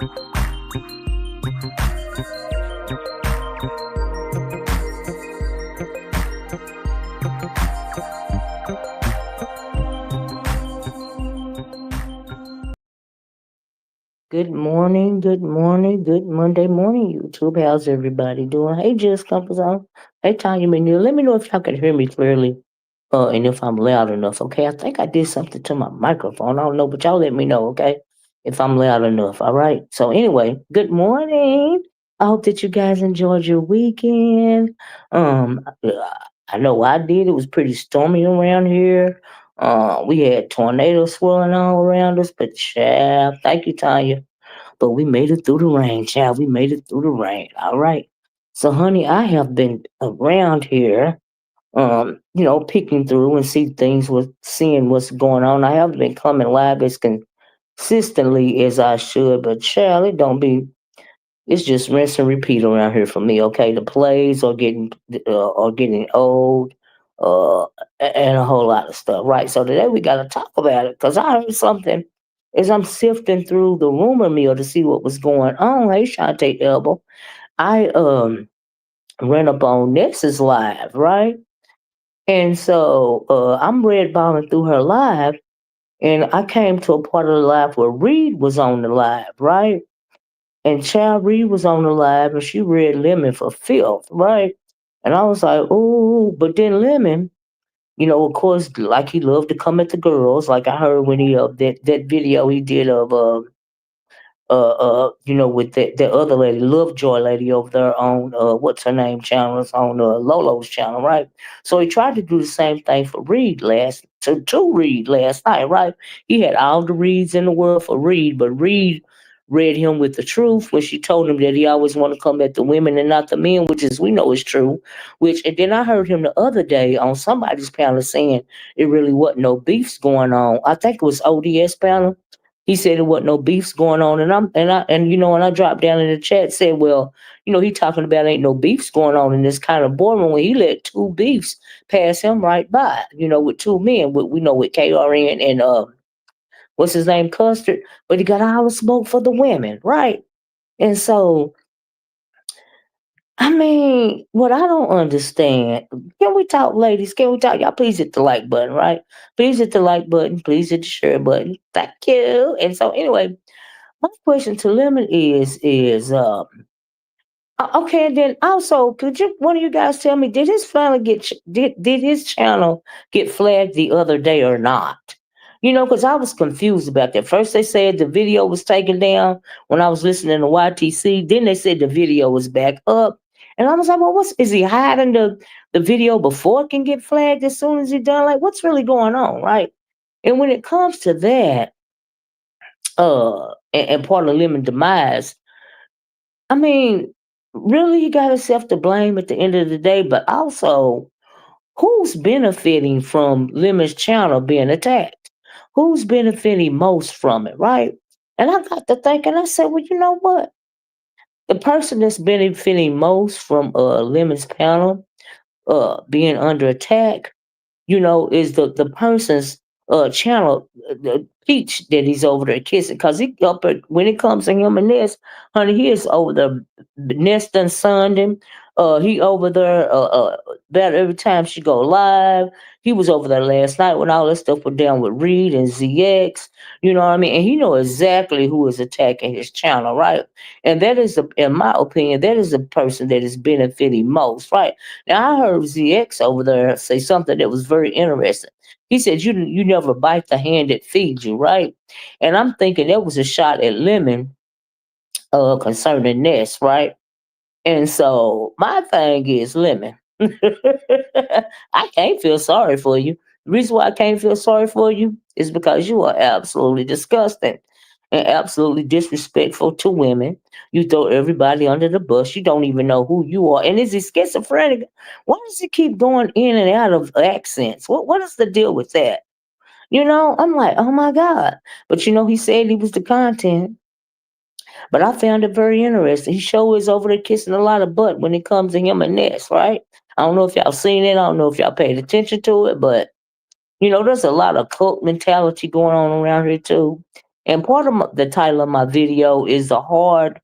Good morning, good morning, good Monday morning, YouTube. How's everybody doing? Hey, Just Couples on. Hey, Tanya Manil. Let me know if y'all can hear me clearly, and if I'm loud enough. Okay, I think I did something to my microphone. I don't know, but y'all let me know. Okay, if I'm loud enough. All right. So anyway, good morning. I hope that you guys enjoyed your weekend. I know I did. It was pretty stormy around here. We had tornadoes swirling all around us, but yeah, thank you, Tanya, but we made it through the rain, child. We made it through the rain. All right. So, honey, I have been around here, picking through and seeing what's going on. I haven't been coming live as consistently as I should, but child, it's just rinse and repeat around here for me. Okay, the plays are getting old, uh, and a whole lot of stuff. Right. So today we got to talk about it because I heard something as I'm sifting through the rumor mill to see what was going on. Hey, Shantae Elbow, I ran up on Nessa's live, right, and so I'm red balling through her live, and I came to a part of the live where Reed was on the live, right. And Child Reed was on the live and she read Lemon for filth, right? And I was like, oh, but then Lemon, of course, like he loved to come at the girls, like I heard when he that video he did of with that other lady, Lovejoy lady over there on what's her name channel, it's on Lolo's channel, right? So he tried to do the same thing for Reed to Reed last night, right? He had all the reads in the world for Reed, but Reed read him with the truth when she told him that he always want to come at the women and not the men, which is we know is true. Which and then I heard him the other day on somebody's panel saying it really wasn't no beefs going on. I think it was O.D.S panel. He said there wasn't no beefs going on, and I dropped down in the chat said, well, he talking about ain't no beefs going on in this kind of boardroom when he let two beefs pass him right by, with two men, with KRN and what's his name, Custard, but he got all the smoke for the women, right? And so, I mean, what I don't understand, can we talk, ladies? Can we talk? Y'all, please hit the like button, right? Please hit the like button. Please hit the share button. Thank you. And so, anyway, my question to Lemon is okay. And then also, could you one of you guys tell me did his finally did his channel get flagged the other day or not? Because I was confused about that. First they said the video was taken down when I was listening to YTC. Then they said the video was back up, and I was like, well, what's is he hiding the video before it can get flagged as soon as he done? Like, what's really going on, right? And when it comes to that, and part of Lemon demise, I mean, really, you got yourself to blame at the end of the day, but also, who's benefiting from Lemon's channel being attacked? Who's benefiting most from it, right? And I got to thinking, I said, well, you know what? The person that's benefiting most from Lemon's panel being under attack, is the person's channel, the peach that he's over there kissing. Cause he up at, when it comes to him and this, honey, he is over there nest and sunned him. He over there about every time she go live. He was over there last night when all that stuff went down with Reed and ZX. You know what I mean? And he know exactly who is attacking his channel, right? And that is, in my opinion, that is the person that is benefiting most, right? Now I heard ZX over there say something that was very interesting. He said, "You never bite the hand that feeds you, right?" And I'm thinking that was a shot at Lemon, concerning this, right? And so my thing is Lemon. I can't feel sorry for you. The reason why I can't feel sorry for you is because you are absolutely disgusting and absolutely disrespectful to women. You throw everybody under the bus. You don't even know who you are. And is he schizophrenic? Why does he keep going in and out of accents? What is the deal with that? I'm like, oh my God. But he said he was the content. But I found it very interesting. He sure is over there kissing a lot of butt when it comes to him and Ness, right? I don't know if y'all seen it. I don't know if y'all paid attention to it, but there's a lot of cult mentality going on around here too. And part of the title of my video is the hard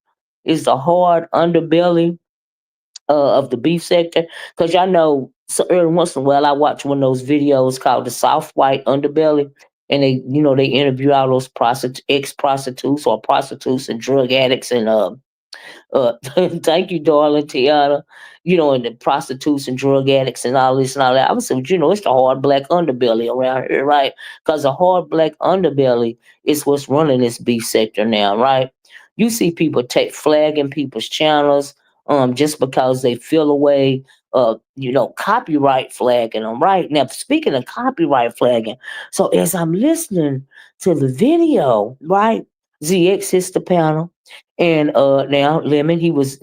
underbelly of the beef sector. Because y'all know, so every once in a while, I watch one of those videos called the Soft White Underbelly, and they interview all those ex prostitutes or prostitutes and drug addicts and thank you, darling Tiana. And the prostitutes and drug addicts and all this and all that. I would say, it's the hard black underbelly around here, right? Because the hard black underbelly is what's running this beef sector now, right? You see people flagging people's channels, just because they feel away, copyright flagging them, right? Now, speaking of copyright flagging, so as I'm listening to the video, right, ZX hits the panel. And now Lemon, he was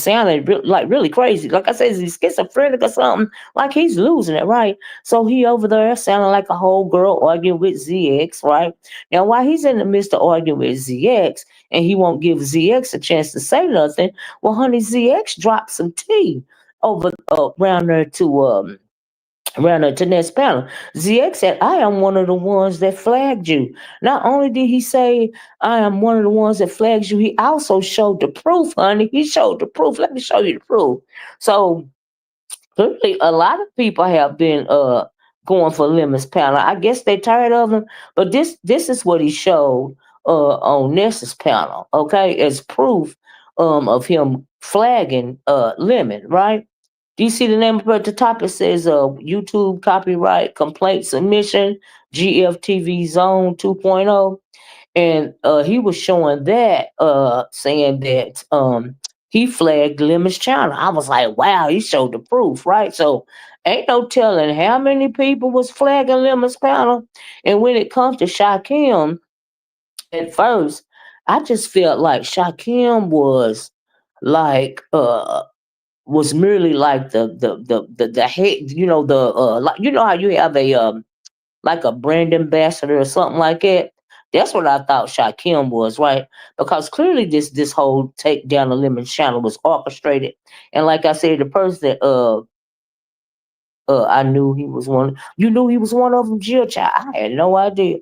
sounding like really crazy. Like I said, is he schizophrenic or something? Like he's losing it, right? So he over there sounding like a whole girl arguing with ZX, right? Now while he's in the midst of arguing with ZX and he won't give ZX a chance to say nothing, well, honey, ZX dropped some tea over around there to next panel. ZX said, I am one of the ones that flagged you. Not only did he say, I am one of the ones that flagged you, he also showed the proof, honey. He showed the proof. Let me show you the proof. So clearly, a lot of people have been going for Lemon's panel. I guess they're tired of him, but this is what he showed on Ness's panel, okay, as proof of him flagging Lemon, right? Do you see the name up at the top? It says YouTube copyright complaint submission, GFTV Zone 2.0. And he was showing that, saying that he flagged Lemon's channel. I was like, wow, he showed the proof, right? So ain't no telling how many people was flagging Lemon's panel. And when it comes to Shakim, at first, I just felt like Shakim like was merely like the head, like how you have a like a brand ambassador or something like that. That's what I thought Shakim was, right? Because clearly this whole takedown the lemon channel was orchestrated. And like I said, the person that I knew he was one. You knew he was one of them, Jill Child. I had no idea.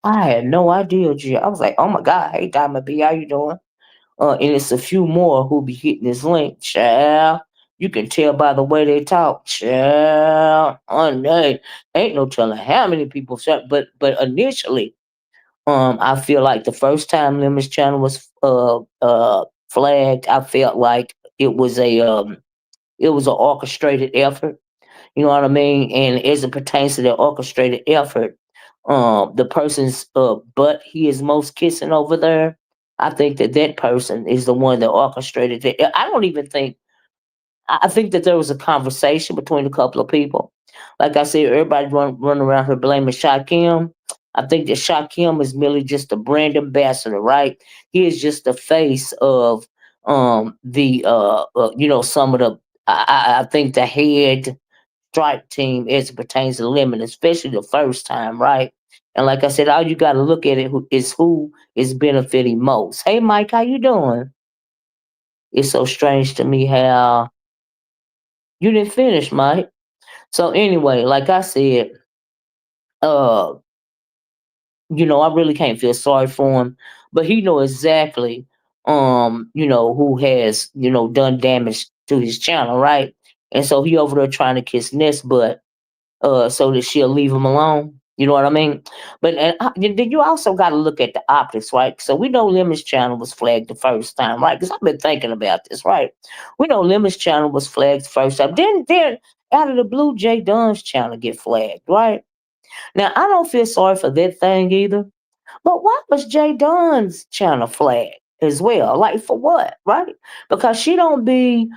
I had no idea, Jill. I was like, oh my God, hey Diamond B, how you doing? And it's a few more who'll be hitting this link, child. You can tell by the way they talk, child. Ain't no telling how many people shot, but initially, I feel like the first time Lemon's channel was flagged, I felt like it was an orchestrated effort. You know what I mean? And as it pertains to the orchestrated effort, the person's butt he is most kissing over there, I think that person is the one that orchestrated it. I don't even think. I think that there was a conversation between a couple of people. Like I said, everybody run around here blaming Shakim. I think that Shakim is merely just a brand ambassador, right? He is just the face of the some of the. I think the head strike team as it pertains to lemon, especially the first time, right? And like I said, all you got to look at it who is benefiting most. Hey, Mike, how you doing? It's so strange to me how you didn't finish, Mike. So anyway, like I said, uh, I really can't feel sorry for him, but he know exactly, who has, done damage to his channel, right? And so he over there trying to kiss Ness butt so that she'll leave him alone. You know what I mean? But then you also got to look at the optics, right? So we know Lemon's channel was flagged the first time, right? Because I've been thinking about this, right? We know Lemon's channel was flagged the first time. Then out of the blue, J Dunn's channel get flagged, right? Now I don't feel sorry for that thing either. But why was Jay Dunn's channel flagged as well? Like for what, right? Because she don't be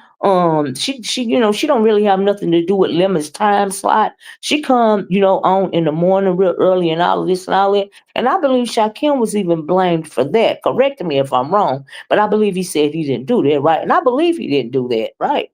she don't really have nothing to do with Lemon's time slot. She come, on in the morning real early and all of this and all that. And I believe Shakim was even blamed for that. Correct me if I'm wrong, but I believe he said he didn't do that, right? And I believe he didn't do that, right?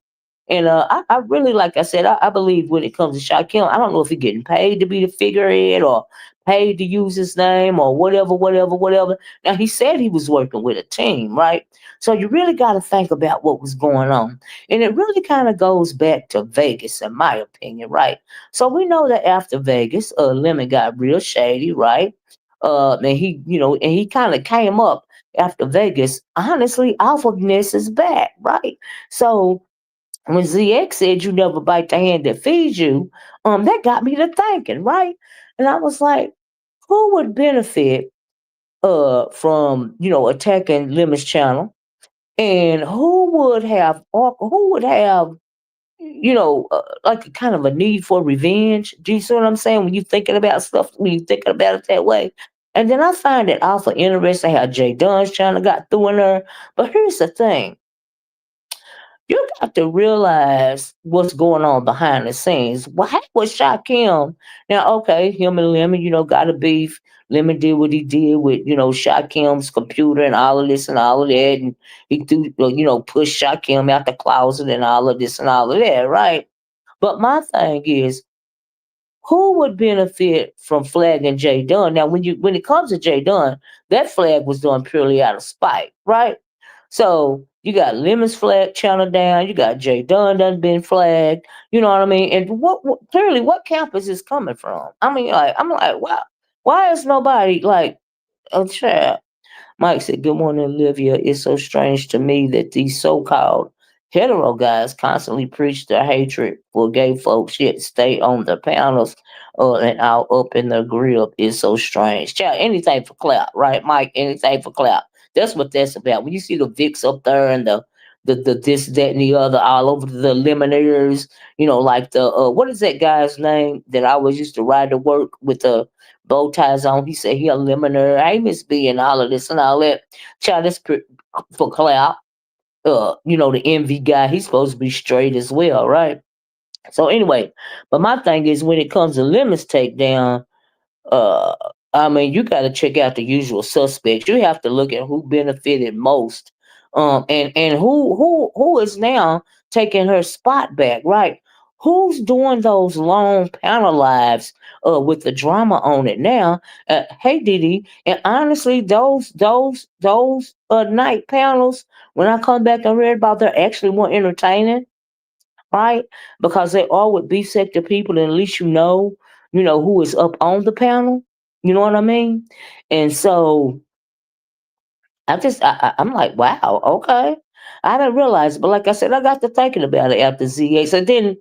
And I really, like I said, I believe when it comes to Shaquille, I don't know if he's getting paid to be the figurehead or paid to use his name or whatever, whatever, whatever. Now, he said he was working with a team, right? So you really got to think about what was going on. And it really kind of goes back to Vegas, in my opinion, right? So we know that after Vegas, Lemon got real shady, right? And he kind of came up after Vegas. Honestly, off of Ness's back, right? So when ZX said you never bite the hand that feeds you, that got me to thinking, right? And I was like, who would benefit from attacking Lemon's channel, and who would have like a kind of a need for revenge? Do you see what I'm saying? When you thinking about stuff, when you thinking about it that way. And then I find it awful interesting how Jay Dunn's channel got through in her. But here's the thing: you got to realize what's going on behind the scenes. Why was Shaquem? Now, okay, him and Lemon, got a beef. Lemon did what he did with, Shakim's computer and all of this and all of that. And he threw, pushed Shaquem out the closet and all of this and all of that, right? But my thing is, who would benefit from flagging Jay Dunn? Now, when it comes to Jay Dunn, that flag was done purely out of spite, right? So you got Lemon's flag channel down, you got Jay Dunn done been flagged, you know what I mean? And what clearly what camp is this coming from? I mean, like I'm like, wow, why is nobody like, oh, child? Mike said, "Good morning, Olivia. It's so strange to me that these so-called hetero guys constantly preach their hatred for gay folks, yet stay on the panels and out up in the grill is so strange." Child, anything for clout, right, Mike? Anything for clout. That's what that's about. When you see the Vicks up there and the this, that, and the other all over the eliminators, like the what is that guy's name that I always used to ride to work with the bow ties on? He said he a limiter. Hey, Miss B, and all of this and all that. Child, that's for clout. The envy guy, he's supposed to be straight as well, right? So anyway, but my thing is when it comes to limits takedown, uh, I mean, you got to check out the usual suspects. You have to look at who benefited most, and who is now taking her spot back, right? Who's doing those long panel lives with the drama on it now? Hey, Didi, and honestly, those night panels, when I come back and read about, they're actually more entertaining, right? Because they are with beef sector people, and at least who is up on the panel. You know what I mean? And so I'm like, wow, okay. I didn't realize, but like I said, I got to thinking about it after ZA. So then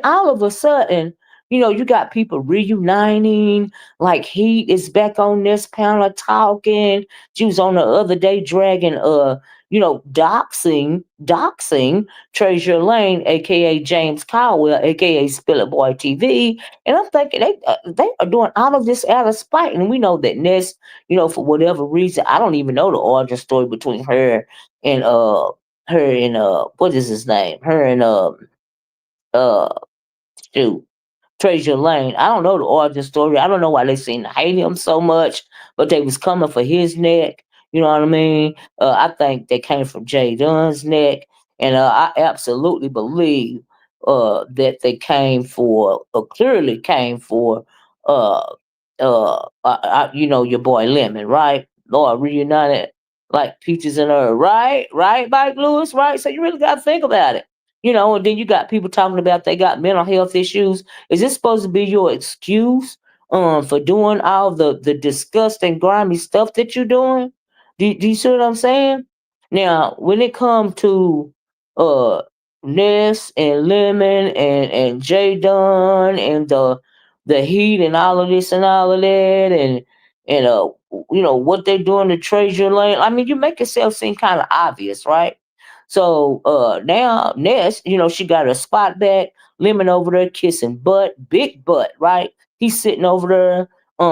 all of a sudden, you got people reuniting. Like Heat is back on this panel talking. She was on the other day dragging doxing Treasure Lane, aka James Caldwell, aka Spiller Boy TV. And I'm thinking they are doing all of this out of spite. And we know that Ness, for whatever reason, I don't even know the origin story between and what is his name? Her and uh shoot, Treasure Lane. I don't know the origin story. I don't know why they seem to hate him so much, but they was coming for his neck. You know what I mean? I think they came from Jay Dunn's neck, and I absolutely believe that they clearly came for uh your boy Lemon, right? Lord, reunited like peaches and herb, right, Mike Lewis, right? So you really got to think about it. And then you got people talking about they got mental health issues. Is this supposed to be your excuse for doing all the disgusting grimy stuff that you're doing? Do you see what I'm saying? Now, when it comes to uh Ness and Lemon and Jay Dunn and the Heat and all of this and all of that, and what they're doing to Treasure Lane. I mean, you make yourself seem kind of obvious, right? So now Ness, she got her spot back. Lemon over there kissing butt, big butt, right? He's sitting over there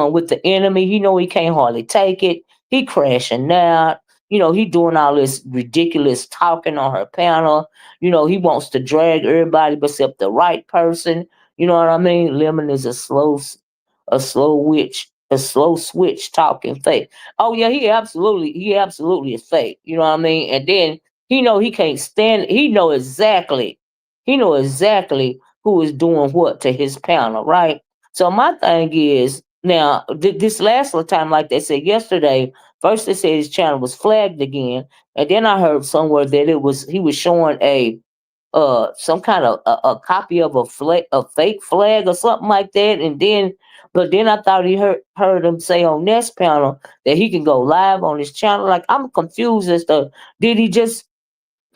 with the enemy. He can't hardly take it. He crashing out. He doing all this ridiculous talking on her panel. He wants to drag everybody except the right person. You know what I mean? Lemon is a slow switch talking fake. Oh yeah, he absolutely is fake. You know what I mean? And then he can't stand it. He know exactly who is doing what to his panel, right? So my thing is now this last little time, like they said yesterday, first they said his channel was flagged again, and then I heard somewhere that he was showing some kind of a copy of a fake flag or something like that, and then but then I thought he heard him say on this panel that he can go live on his channel. Like, I'm confused as to, did he just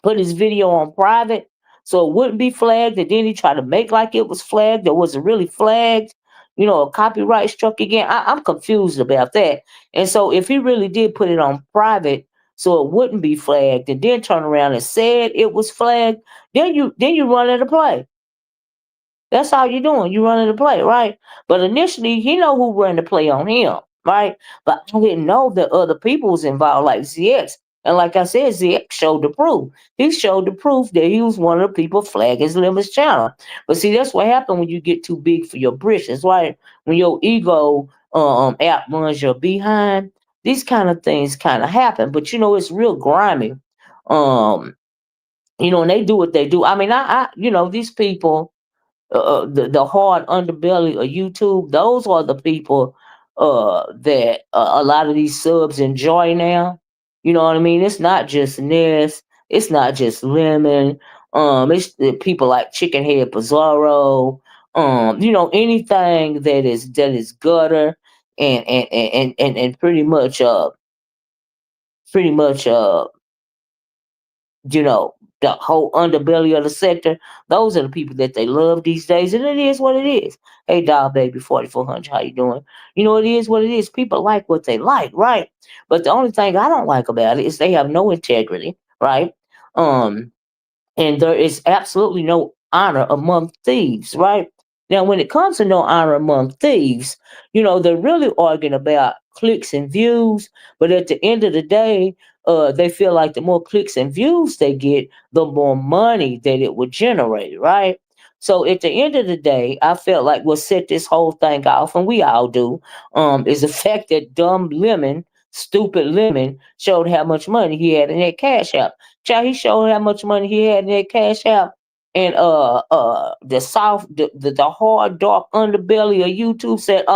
put his video on private so it wouldn't be flagged, and then he tried to make like it was flagged that wasn't really flagged, a copyright struck again. I'm confused about that. And so if he really did put it on private so it wouldn't be flagged, and then turn around and said it was flagged, then you run into play. That's how you doing. You running the play, right? But initially, he know who run the play on him, right? But I didn't know that other people was involved, like ZX. And like I said, ZX showed the proof. He showed the proof that he was one of the people flagging Limits channel. But see, that's what happened when you get too big for your britches, right? When your ego outruns your behind, these kind of things kind of happen. But it's real grimy. Um, and they do what they do. I mean, these people, the hard underbelly of YouTube, those are the people that a lot of these subs enjoy now. You know what I mean? It's not just Ness, it's not just Lemon, it's the people like Chicken Head Pizarro, anything that is gutter and pretty much you know, the whole underbelly of the sector. Those are the people that they love these days, and it is what it is. Hey, dog, baby, 4400, how you doing? It is what it is. People like what they like, right? But the only thing I don't like about it is they have no integrity, right? Um, and there is absolutely no honor among thieves, right? Now, when it comes to no honor among thieves, they're really arguing about clicks and views, but at the end of the day, they feel like the more clicks and views they get, the more money that it would generate, right? So at the end of the day, I felt like what set this whole thing off, and we all do, is the fact that dumb Lemon, stupid Lemon, showed how much money he had in that cash app. Child, he showed how much money he had in that cash app. And the hard dark underbelly of YouTube said,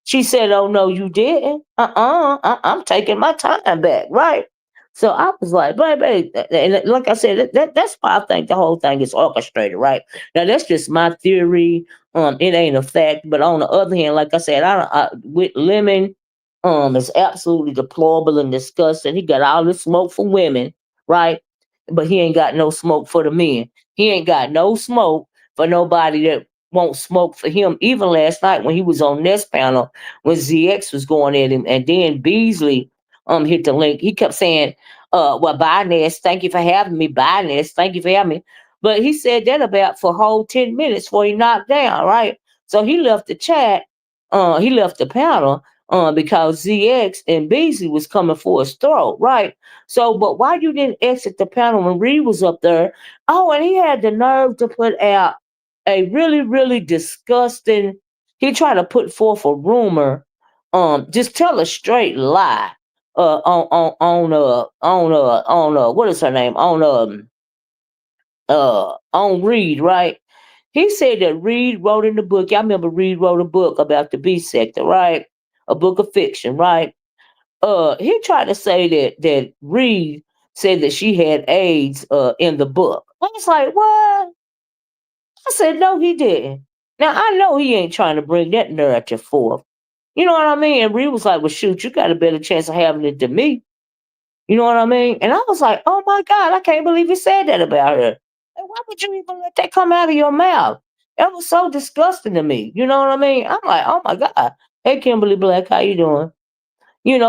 she said, "Oh no, you didn't. I'm taking my time back, right?" So I was like, "Baby," and like I said, that's why I think the whole thing is orchestrated, right? Now that's just my theory. It ain't a fact, but on the other hand, like I said, with Lemon, is absolutely deplorable and disgusting. He got all this smoke for women, right? But he ain't got no smoke for the men. He ain't got no smoke for nobody that won't smoke for him. Even last night when he was on this panel, when ZX was going at him, and then Beasley hit the link. He kept saying, well, bye Ness, thank you for having me. Bye Ness, thank you for having me. But he said that about for a whole 10 minutes before he knocked down, right? So he left the chat, he left the panel because ZX and Beasley was coming for his throat, right? So, but why you didn't exit the panel when Reed was up there? Oh, and he had the nerve to put out a really, really disgusting. He tried to put forth a rumor, just tell a straight lie, what is her name, on Reed, right? He said that Reed wrote in the book. Y'all remember Reed wrote a book about the beef sector, right? A book of fiction, right? He tried to say that Reed said that she had AIDS in the book. I was like, what? I said, no, he didn't. Now I know he ain't trying to bring that narrative forth. You know what I mean? And Reed was like, well, shoot, you got a better chance of having it than me. You know what I mean? And I was like, oh my God, I can't believe he said that about her. And why would you even let that come out of your mouth? That was so disgusting to me. You know what I mean? I'm like, oh my God. Hey, Kimberly Black, how you doing?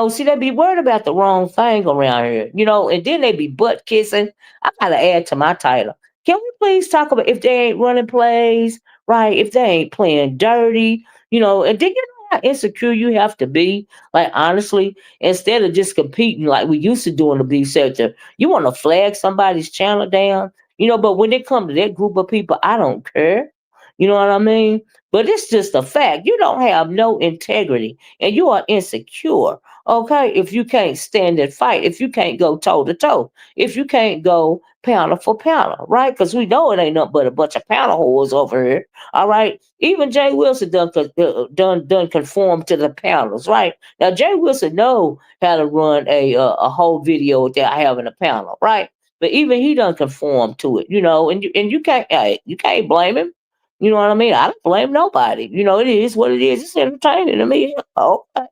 See, they be worried about the wrong thing around here, and then they be butt kissing. I gotta add to my title. Can we please talk about if they ain't running plays, right? If they ain't playing dirty, and then you know how insecure you have to be? Like, honestly, instead of just competing like we used to do in the beef sector, you want to flag somebody's channel down, but when it comes to that group of people, I don't care. You know what I mean? But it's just a fact. You don't have no integrity and you are insecure. Okay, if you can't stand and fight, if you can't go toe to toe, if you can't go pounder for pounder, right? Because we know it ain't nothing but a bunch of pounder whores over here. All right, even Jay Wilson done conform to the pounders, right? Now Jay Wilson know how to run a whole video without having a pounder, right? But even he doesn't conform to it, and you can't blame him. You know what I mean? I don't blame nobody. It is what it is. It's entertaining to me. Okay,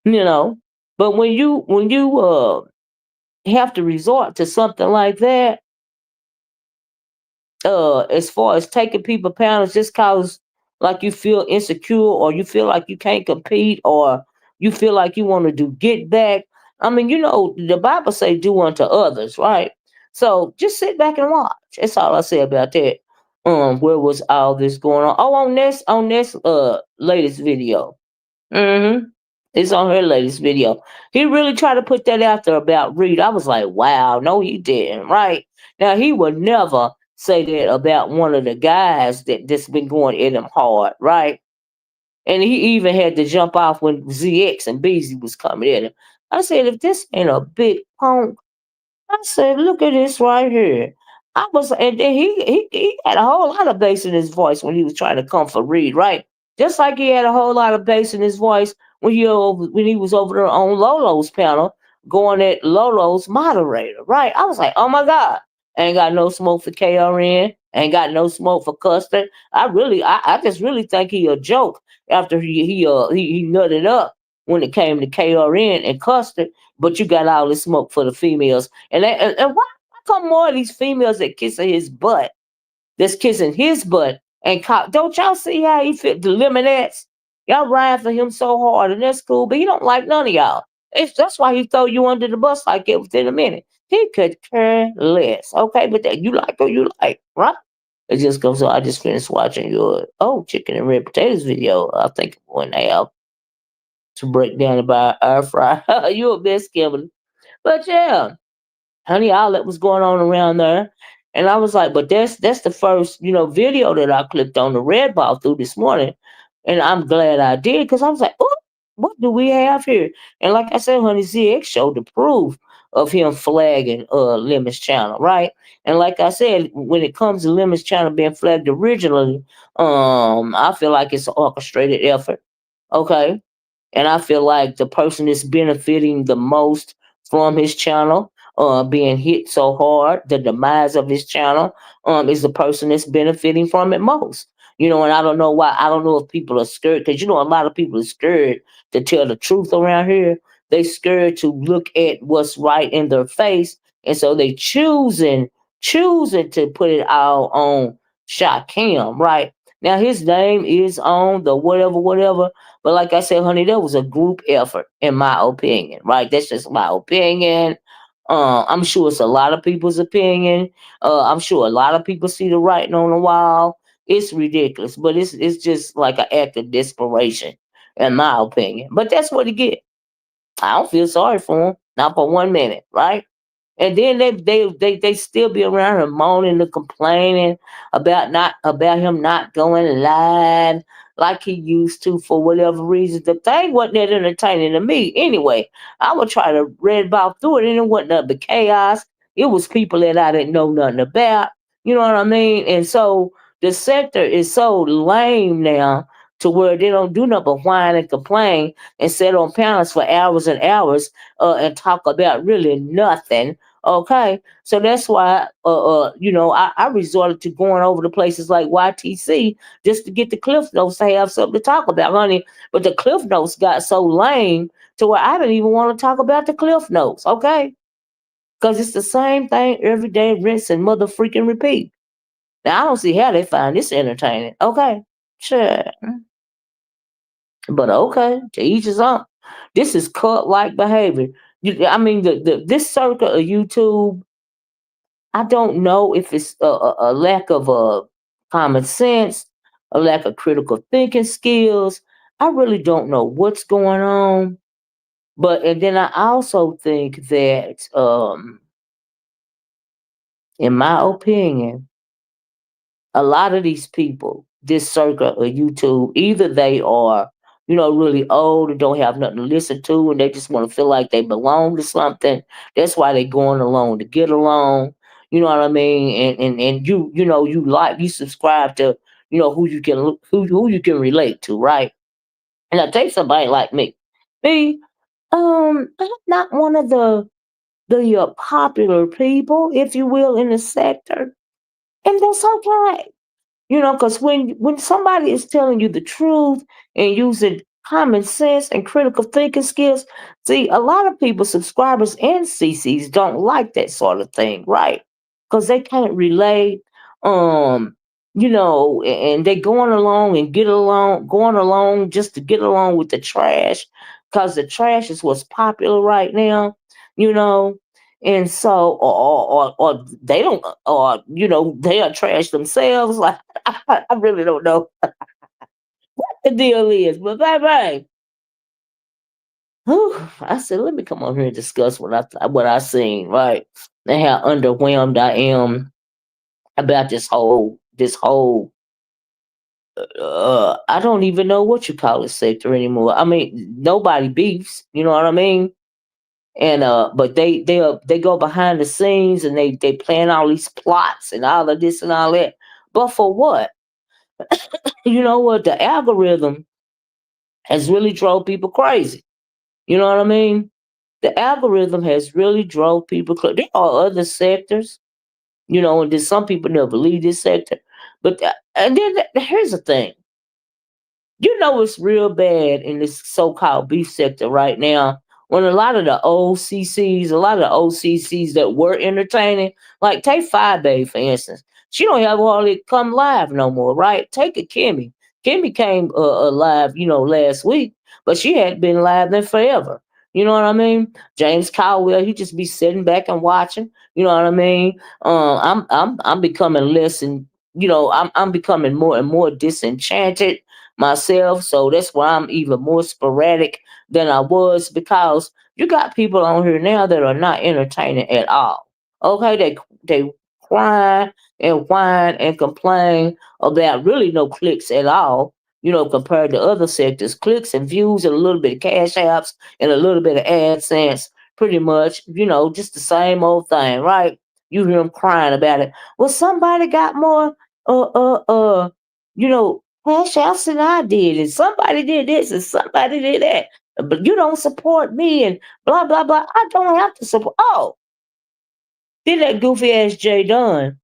you know. But when you have to resort to something like that, as far as taking people pounds just cause like you feel insecure or you feel like you can't compete or you feel like you want to do get back. I mean, the Bible say do unto others, right? So just sit back and watch. That's all I say about that. Where was all this going on? Oh, on this latest video. Mm-hmm. It's on her latest video. He really tried to put that out there about Reed. I was like, wow, no, he didn't. Right. Now he would never say that about one of the guys that's been going at him hard, right? And he even had to jump off when ZX and Beezy was coming at him. I said, if this ain't a big punk, I said, look at this right here. And then he had a whole lot of bass in his voice when he was trying to comfort Reed, right? Just like he had a whole lot of bass in his voice when he was over there on Lolo's panel going at Lolo's moderator, right? I was like, oh my God, ain't got no smoke for KRN, ain't got no smoke for Custer. I just really think he a joke after he nutted up when it came to KRN and Custer, but you got all this smoke for the females. And why come more of these females that kissing his butt, that's kissing his butt, don't y'all see how he fit the lemonettes? Y'all ride for him so hard, and that's cool, but he don't like none of y'all. That's why he throw you under the bus like it within a minute. He could care less. Okay, but that you like or you like, right? It just goes. So I just finished watching your chicken and red potatoes video. I think one they have to break down about air fry. You a best, Kimberly. But yeah, honey, all that was going on around there. And I was like, but that's the first, video that I clicked on the red ball through this morning. And I'm glad I did because I was like, oh, what do we have here? And like I said, honey, ZX showed the proof of him flagging Lemon's channel, right? And like I said, when it comes to Lemon's channel being flagged originally, I feel like it's an orchestrated effort. Okay. And I feel like the person that's benefiting the most from his channel being hit so hard, the demise of his channel, is the person that's benefiting from it most. And I don't know why. I don't know if people are scared because a lot of people are scared to tell the truth around here. They scared to look at what's right in their face, and so they choosing to put it all on Shakim, right? Now his name is on the whatever. But like I said, honey, that was a group effort, in my opinion, right? That's just my opinion. I'm sure it's a lot of people's opinion. I'm sure a lot of people see the writing on the wall. It's ridiculous, but it's just like an act of desperation, in my opinion. But that's what he get. I don't feel sorry for him, not for 1 minute, right? And then they still be around here moaning and complaining about him not going live like he used to for whatever reason. The thing wasn't that entertaining to me anyway. I would try to read about through it and it wasn't nothing but chaos. It was people that I didn't know nothing about. You know what I mean? And so the sector is so lame now to where they don't do nothing but whine and complain and sit on panels for hours and hours and talk about really nothing. Okay, so that's why, I resorted to going over to places like YTC just to get the Cliff Notes to have something to talk about, honey. But the Cliff Notes got so lame to where I didn't even want to talk about the Cliff Notes, okay? Because it's the same thing every day, rinse and mother freaking repeat. Now, I don't see how they find this entertaining, okay? Sure. But okay, to each his own. This is cult like behavior. I mean, this circuit of YouTube, I don't know if it's a lack of common sense, a lack of critical thinking skills. I really don't know what's going on. But and then I also think that, in my opinion, a lot of these people, this circle of YouTube, either they are, really old and don't have nothing to listen to, and they just want to feel like they belong to something. That's why they going along to get along. You know what I mean? And you subscribe to who you can who you can relate to, right? And I take somebody like me. Me, I'm not one of the popular people, if you will, in the sector, and that's okay. Because when somebody is telling you the truth and using common sense and critical thinking skills, see, a lot of people, subscribers and CCs, don't like that sort of thing, right? Because they can't relate, um, and they going along and going along just to get along with the trash, because the trash is what's popular right now, you know. And so, or they don't, or they are trash themselves. Like I really don't know what the deal is, but baby, whew, I said, let me come on here and discuss what I seen, right, and how underwhelmed I am about this whole. I don't even know what you call it sector anymore. I mean, nobody beefs. You know what I mean? And but they go behind the scenes and they plan all these plots and all of this and all that. But for what? You know what? The algorithm has really drove people crazy. You know what I mean? The algorithm has really drove people crazy. There are other sectors, and then some people never leave this sector. But and then here's the thing. It's real bad in this so-called beef sector right now. When a lot of the OCCs that were entertaining, like take Five Bay for instance, she don't have hardly come live no more, right? Take a Kimmy. Kimmy came live, last week, but she hadn't been live in forever. You know what I mean? James Caldwell, he just be sitting back and watching. You know what I mean? I'm becoming less and I'm becoming more and more disenchanted myself. So that's why I'm even more sporadic than I was, because you got people on here now that are not entertaining at all. Okay, they cry and whine and complain about really no clicks at all. Compared to other sectors, clicks and views and a little bit of cash apps and a little bit of AdSense, pretty much. Just the same old thing, right? You hear them crying about it. Well, somebody got more cash outs than I did, and somebody did this and somebody did that. But you don't support me and blah blah blah. I don't have to support. Oh, did that goofy ass Jay Dunn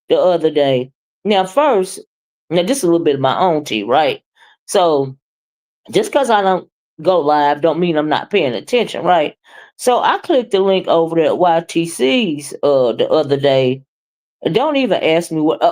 the other day. Now first, now this is a little bit of my own tea, right? So just because I don't go live don't mean I'm not paying attention, right? So I clicked the link over there at YTC's the other day. Don't even ask me what.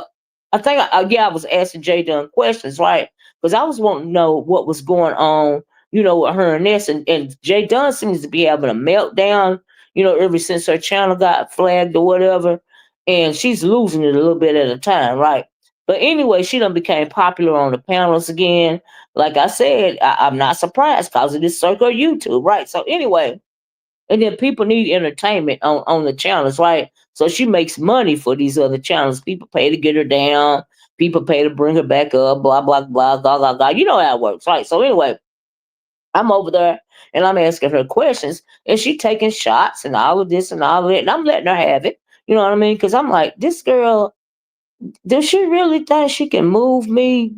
I think, I was asking Jay Dunn questions, right? Because I was wanting to know what was going on, with her and this. And Jay Dunn seems to be having a meltdown, ever since her channel got flagged or whatever. And she's losing it a little bit at a time, right? But anyway, she done became popular on the panels again. Like I said, I'm not surprised because of this circle of YouTube, right? So anyway, and then people need entertainment on the channels, right? So she makes money for these other channels. People pay to get her down. People pay to bring her back up. Blah blah blah blah blah blah. You know how it works, right? So anyway, I'm over there and I'm asking her questions, and she taking shots and all of this and all of that, and I'm letting her have it. You know what I mean? Because I'm like, this girl, does she really think she can move me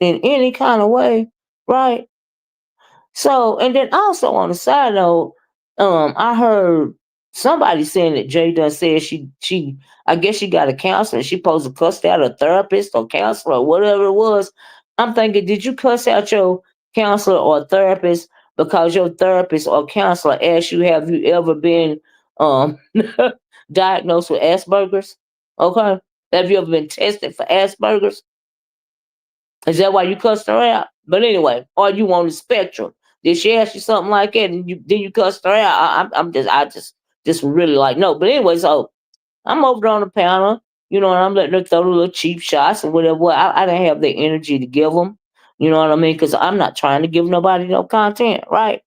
in any kind of way, right? So, and then also on the side note, I heard somebody saying that Jay Dunn said I guess she got a counselor. She supposed to cuss out a therapist or counselor or whatever it was. I'm thinking, did you cuss out your counselor or therapist because your therapist or counselor asked you, have you ever been um diagnosed with Asperger's? Okay, have you ever been tested for Asperger's? Is that why you cussed her out? But anyway, are you on the spectrum? Did she ask you something like that, and you cussed her out? I just really like no. But anyway, so I'm over there on the panel, and I'm letting her throw the little cheap shots and whatever. Well, I didn't have the energy to give them. You know what I mean? Because I'm not trying to give nobody no content, right?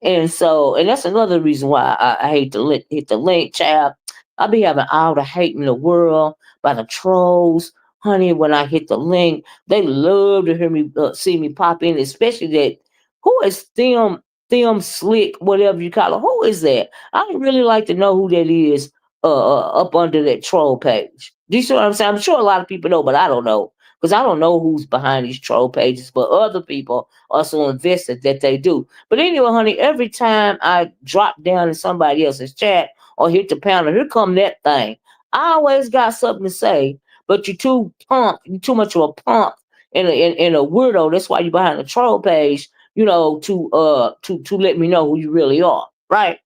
And so, and that's another reason why I hate to hit the link, child. I be having all the hate in the world by the trolls, honey. When I hit the link, they love to hear me, see me pop in, especially that. Who is them slick, whatever you call it? Who is that? I would really like to know who that is. Up under that troll page. Do you see what I'm saying? I'm sure a lot of people know, but I don't know because I don't know who's behind these troll pages. But other people are so invested that they do. But anyway, honey, every time I drop down in somebody else's chat or hit the panel. Here come that thing. I always got something to say, but you're too punk. You're too much of a punk and a weirdo. That's why you're behind the troll page, to let me know who you really are, right?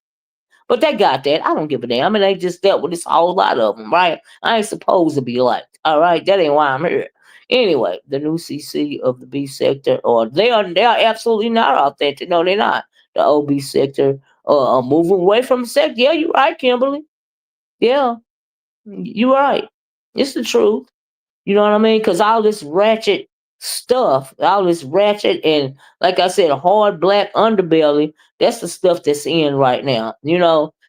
But they got that. I don't give a damn. I mean, they just dealt with this whole lot of them, right? I ain't supposed to be like, all right, that ain't why I'm here. Anyway, the new CC of the B sector, or they are absolutely not authentic. No, they're not. The OB sector, moving away from the sector. Yeah, you're right, Kimberly. Yeah, you're right. It's the truth. You know what I mean? Because all this ratchet stuff, all this ratchet and, like I said, hard black underbelly, that's the stuff that's in right now.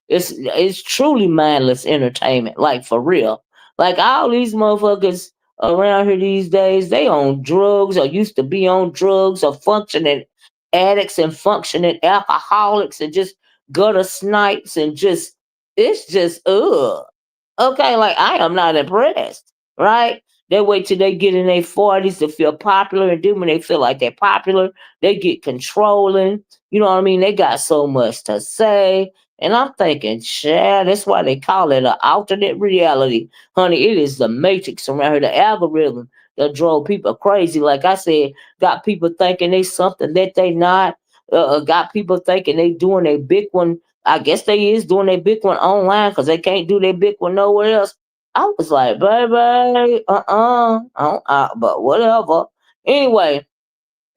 It's truly mindless entertainment, like for real. Like all these motherfuckers around here these days, they on drugs or used to be on drugs or functioning addicts and functioning alcoholics and just gutter snipes and just it's just okay, like I am not impressed, right? They wait till they get in their 40s to feel popular, and then when they feel like they're popular, they get controlling. You know what I mean? They got so much to say. And I'm thinking, Chad, that's why they call it an alternate reality. Honey, it is the matrix around here, the algorithm that drove people crazy. Like I said, got people thinking they something that they not. Got people thinking they doing a big one. I guess they is doing their big one online because they can't do their big one nowhere else. I was like, baby, but whatever. Anyway,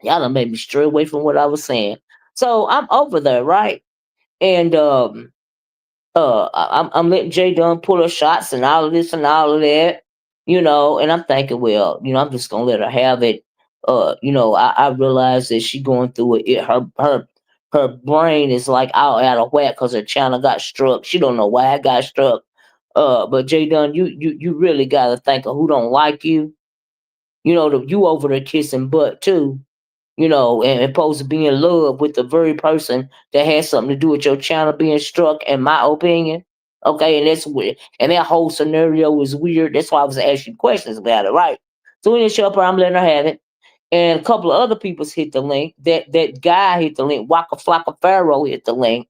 y'all done made me stray away from what I was saying. So I'm over there, right? And I'm letting Jay Dunn pull her shots and all of this and all of that, and I'm thinking, well, I'm just gonna let her have it. I realize that she going through it. Her brain is like all out of whack because her channel got struck. She don't know why it got struck. But Jay Dunn, you really gotta think of who don't like you. You over there kissing butt too, and supposed to be in love with the very person that has something to do with your channel being struck, in my opinion. Okay, and that's weird. And that whole scenario is weird. That's why I was asking questions about it, right? So in the shopper, I'm letting her have it. And a couple of other people's hit the link. That guy hit the link. Waka Flocka Pharaoh hit the link.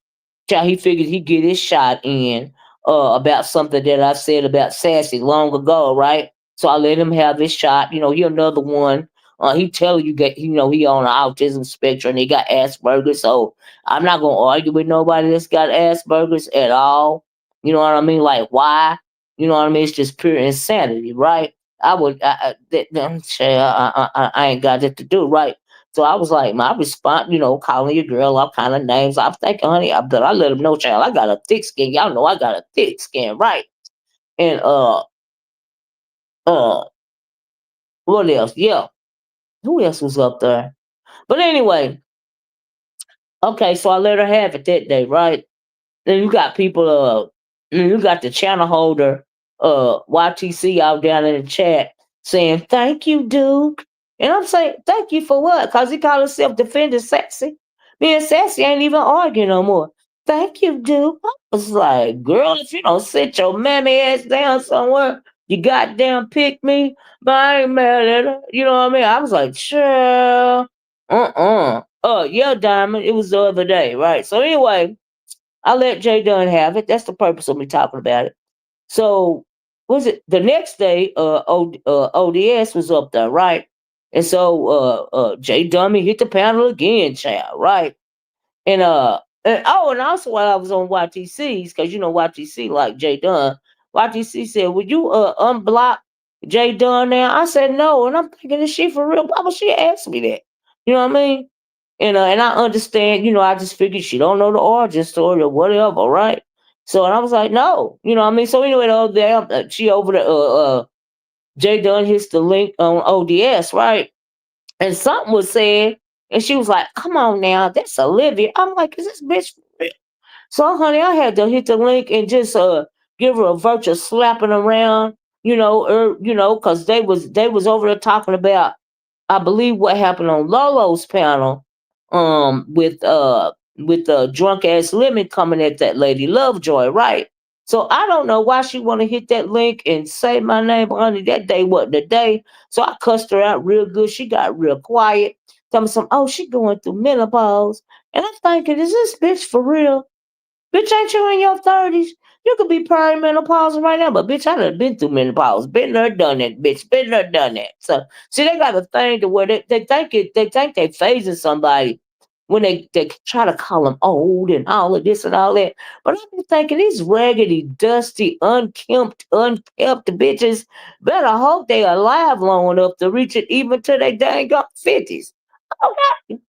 Child, he figured he'd get his shot in about something that I said about Sassy long ago, right? So I let him have his shot. He another one. He tell you that he on the autism spectrum and he got Asperger's. So I'm not gonna argue with nobody that's got Asperger's at all. You know what I mean? Like why? You know what I mean? It's just pure insanity, right? I would, I ain't got it to do, right? So I was like, my response, calling your girl all kind of names. I'm thinking, honey, but I let him know, child, I got a thick skin. Y'all know I got a thick skin, right? And uh, what else? Yeah, who else was up there? But anyway, okay, so I let her have it that day, right? Then you got people, you got the channel holder, YTC out down in the chat saying, thank you, Duke. And I'm saying, thank you for what? Because he called himself defending Sassy. Me and Sassy ain't even arguing no more. Thank you, Duke. I was like, girl, if you don't sit your mammy ass down somewhere, you goddamn pick me, but I ain't mad at her. You know what I mean? I was like, sure. Yeah, Diamond. It was the other day, right? So anyway, I let Jay Dunn have it. That's the purpose of me talking about it. So was it the next day? O.D.S was up there, right? And so Jay Dummy hit the panel again, child, right? And also while I was on YTC's, because YTC like Jay Dunn, YTC said, "Would you unblock Jay Dunn now?" I said no, and I'm thinking, is she for real? Why would she ask me that? You know what I mean? And I understand, I just figured she don't know the origin story or whatever, right? So and I was like, no, you know what I mean? So anyway, the other day, she over the Jay Dunn hits the link on ODS, right? And something was said, and she was like, come on now, that's Olivia. I'm like, is this bitch for real? So honey, I had to hit the link and just give her a virtual slapping around, because they was over there talking about, I believe, what happened on Lolo's panel, with the drunk ass lemon coming at that lady Lovejoy, right? So I don't know why she want to hit that link and say my name, honey. That day wasn't the day. So I cussed her out real good. She got real quiet. Tell me some, oh, she going through menopause. And I'm thinking, is this bitch for real? Bitch, ain't you in your 30s? You could be perimenopausal right now, but bitch, I done been through menopause. Been there, done that, bitch. Been there, done that. So see, they got a thing to where they think they phasing somebody when they try to call them old and all of this and all that. But I be thinking these raggedy, dusty, unkept bitches better hope they alive long enough to reach it even to their dang on 50s. Okay.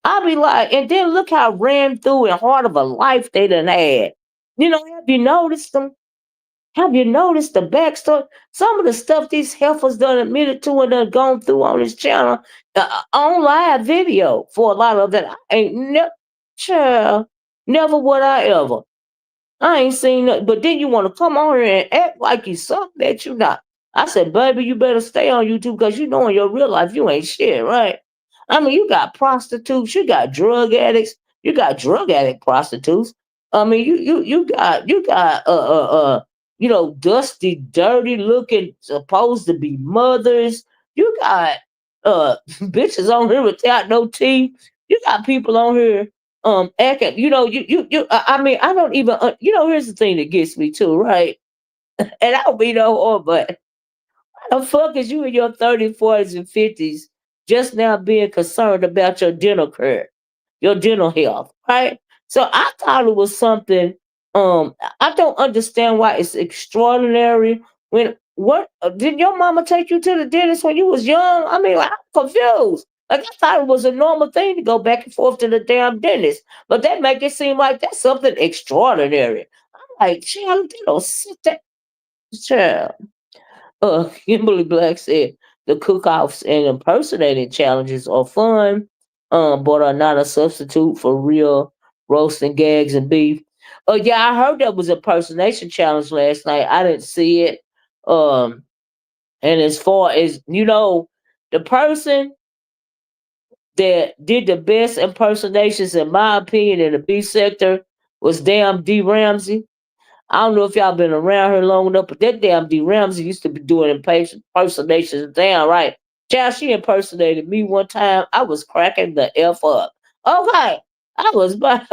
I be like, and then look how ran through and hard of a life they done had. Have you noticed them? Have you noticed the backstory? Some of the stuff these heifers done admitted to and done gone through on this channel on live video for a lot of that. I ain't never, child, never would I ever. I ain't seen nothing. But then you want to come on here and act like you something that you not. I said, baby, you better stay on YouTube because you know in your real life you ain't shit, right? I mean, you got prostitutes, you got drug addicts, you got drug addict prostitutes. I mean, you got dusty, dirty looking, supposed to be mothers. You got bitches on here without no teeth. You got people on here acting, I mean, I don't even, here's the thing that gets me too, right? And I don't be no whore, but how the fuck is you in your 30s, 40s, and 50s just now being concerned about your dental care, your dental health, right? So I thought it was something, I don't understand why it's extraordinary when, what, did your mama take you to the dentist when you was young? I mean, like, I'm confused. Like, I thought it was a normal thing to go back and forth to the damn dentist, but they make it seem like that's something extraordinary. I'm like, child, they don't sit there. Child. Kimberly Black said the cook-offs and impersonating challenges are fun, but are not a substitute for real roasting gags and beef. Yeah, I heard that was a impersonation challenge last night. I didn't see it. Um, and as far as the person that did the best impersonations, in my opinion, in the beef sector was damn D. Ramsey. I don't know if y'all been around here long enough, but that damn D. Ramsey used to be doing impersonations. Damn right. Child, she impersonated me one time. I was cracking the F up. Okay. I was, but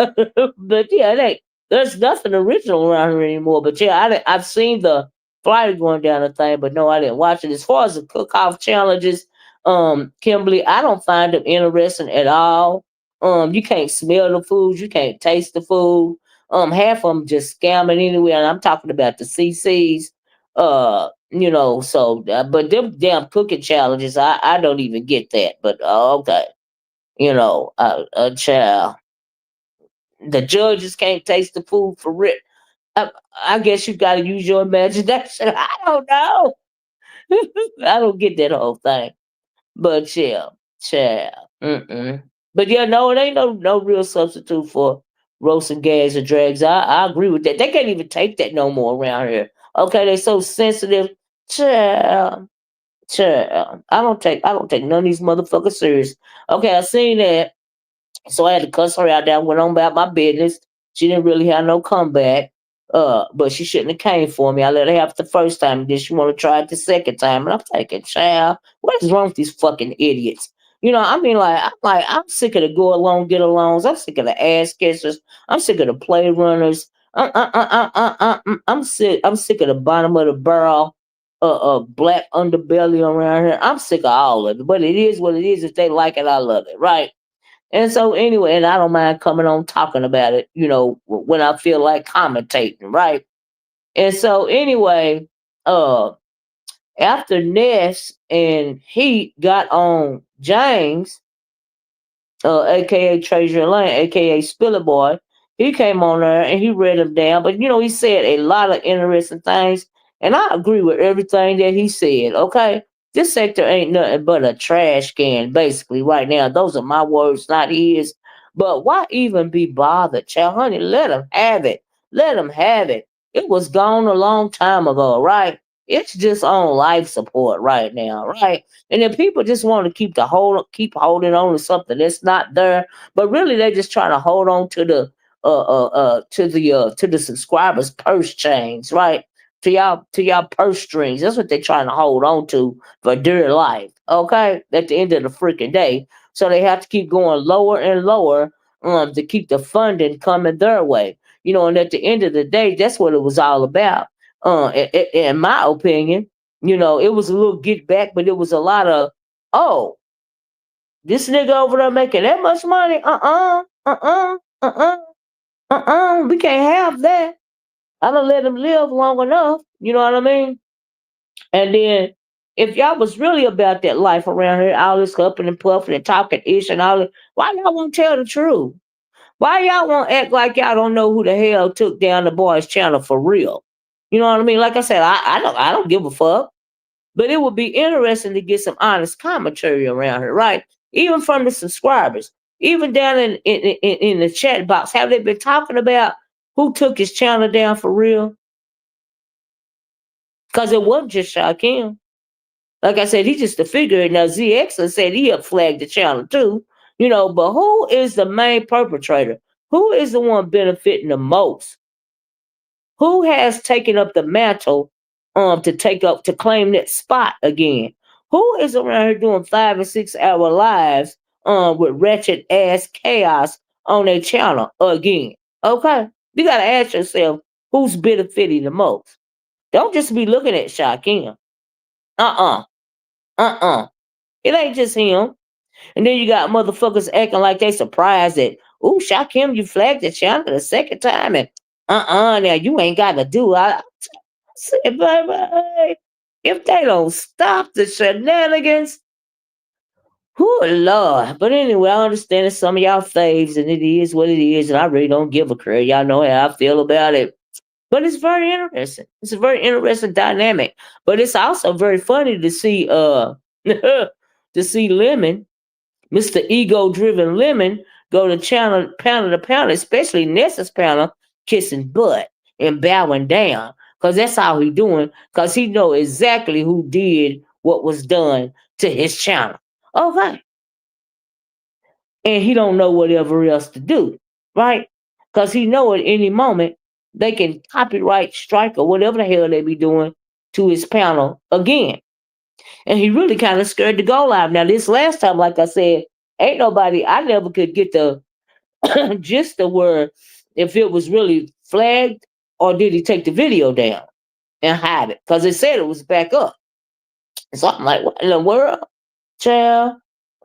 yeah, there's nothing original around here anymore. But yeah, I've seen the flyer going down the thing, but no, I didn't watch it. As far as the cook-off challenges, Kimberly, I don't find them interesting at all. You can't smell the food, you can't taste the food. Half of them just scamming anyway, and I'm talking about the CCs. But them damn cooking challenges, I don't even get that. But okay, child, the judges can't taste the food for real. I, I guess you got to use your imagination. I don't know. I don't get that whole thing. But yeah, child. Mm-mm. But yeah, no, it ain't no real substitute for roasting gags or drags. I agree with that. They can't even take that no more around here. Okay, they so sensitive. Child, child. I don't take none of these motherfuckers serious. Okay, I seen that. So I had to cuss her out. That went on about my business. She didn't really have no comeback. But she shouldn't have came for me. I let her have it the first time, and then she want to try it the second time. And I'm thinking, child, what is wrong with these fucking idiots? I mean, I'm sick of the go along, get alongs. I'm sick of the ass kissers. I'm sick of the play runners. I'm sick. I'm sick of the bottom of the barrel, black underbelly around here. I'm sick of all of it. But it is what it is. If they like it, I love it, right? And so anyway, and I don't mind coming on talking about it, when I feel like commentating, right? And so anyway, uh after Ness and Heat got on James, aka Treasure Lane, aka Spiller Boy. He came on there and he read them down, but he said a lot of interesting things, and I agree with everything that he said. Okay, this sector ain't nothing but a trash can, basically, right now. Those are my words, not his. But why even be bothered, child, honey? Let him have it. Let him have it. It was gone a long time ago, right? It's just on life support right now, right? And then people just want to keep holding on to something that's not there, but really they're just trying to hold on to the subscribers' purse chains, right? To y'all purse strings. That's what they're trying to hold on to for dear life. Okay, at the end of the freaking day, so they have to keep going lower and lower to keep the funding coming their way. And at the end of the day, that's what it was all about. In my opinion, it was a little get back, but it was a lot of, oh, this nigga over there making that much money? We can't have that. I don't let him live long enough. You know what I mean? And then if y'all was really about that life around here, all this huffing and puffing and talking ish and all that, why y'all won't tell the truth? Why y'all won't act like y'all don't know who the hell took down the boys' channel for real? You know what I mean? Like I said, I don't give a fuck. But it would be interesting to get some honest commentary around here, right? Even from the subscribers, even down in the chat box, have they been talking about who took his channel down for real? Because it wasn't just Shaquem. Like I said, he's just a figure. Now ZX said he up flagged the channel too, but who is the main perpetrator? Who is the one benefiting the most? Who has taken up the mantle to claim that spot again? Who is around here doing 5 and 6 hour lives with wretched ass chaos on their channel again? Okay. You gotta ask yourself who's benefiting the most. Don't just be looking at Shaquem. Uh-uh. Uh-uh. It ain't just him. And then you got motherfuckers acting like they surprised that, ooh, Shaquem, you flagged the channel the second time, and now you ain't got to do. I said, baby, if they don't stop the shenanigans, oh Lord. But anyway, I understand it's some of y'all faves, and it is what it is, and I really don't give a crap. Y'all know how I feel about it. But it's very interesting. It's a very interesting dynamic. But it's also very funny to see to see Lemon, Mr. Ego Driven Lemon, go to panel to panel, especially Nessa's panel, kissing butt and bowing down. Cause that's how he doing, cause he know exactly who did what was done to his channel. Okay. And he don't know whatever else to do, right? Because he know at any moment they can copyright strike or whatever the hell they be doing to his panel again. And he really kind of scared to go live. Now this last time, like I said, ain't nobody, I never could get the gist of where if it was really flagged or did he take the video down and hide it, because it said it was back up. So I'm like, what in the world? Child,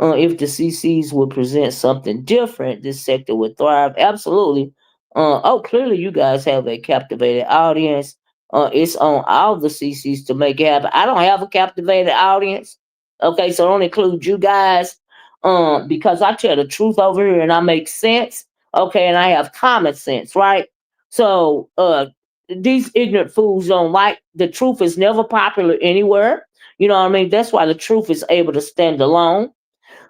if the CCs would present something different, this sector would thrive. Absolutely. Clearly you guys have a captivated audience. It's on all the CCs to make it happen. I don't have a captivated audience. Okay, so don't include you guys. Because I tell the truth over here and I make sense. Okay, and I have common sense, right? So these ignorant fools don't like the truth is never popular anywhere. You know what I mean? That's why the truth is able to stand alone.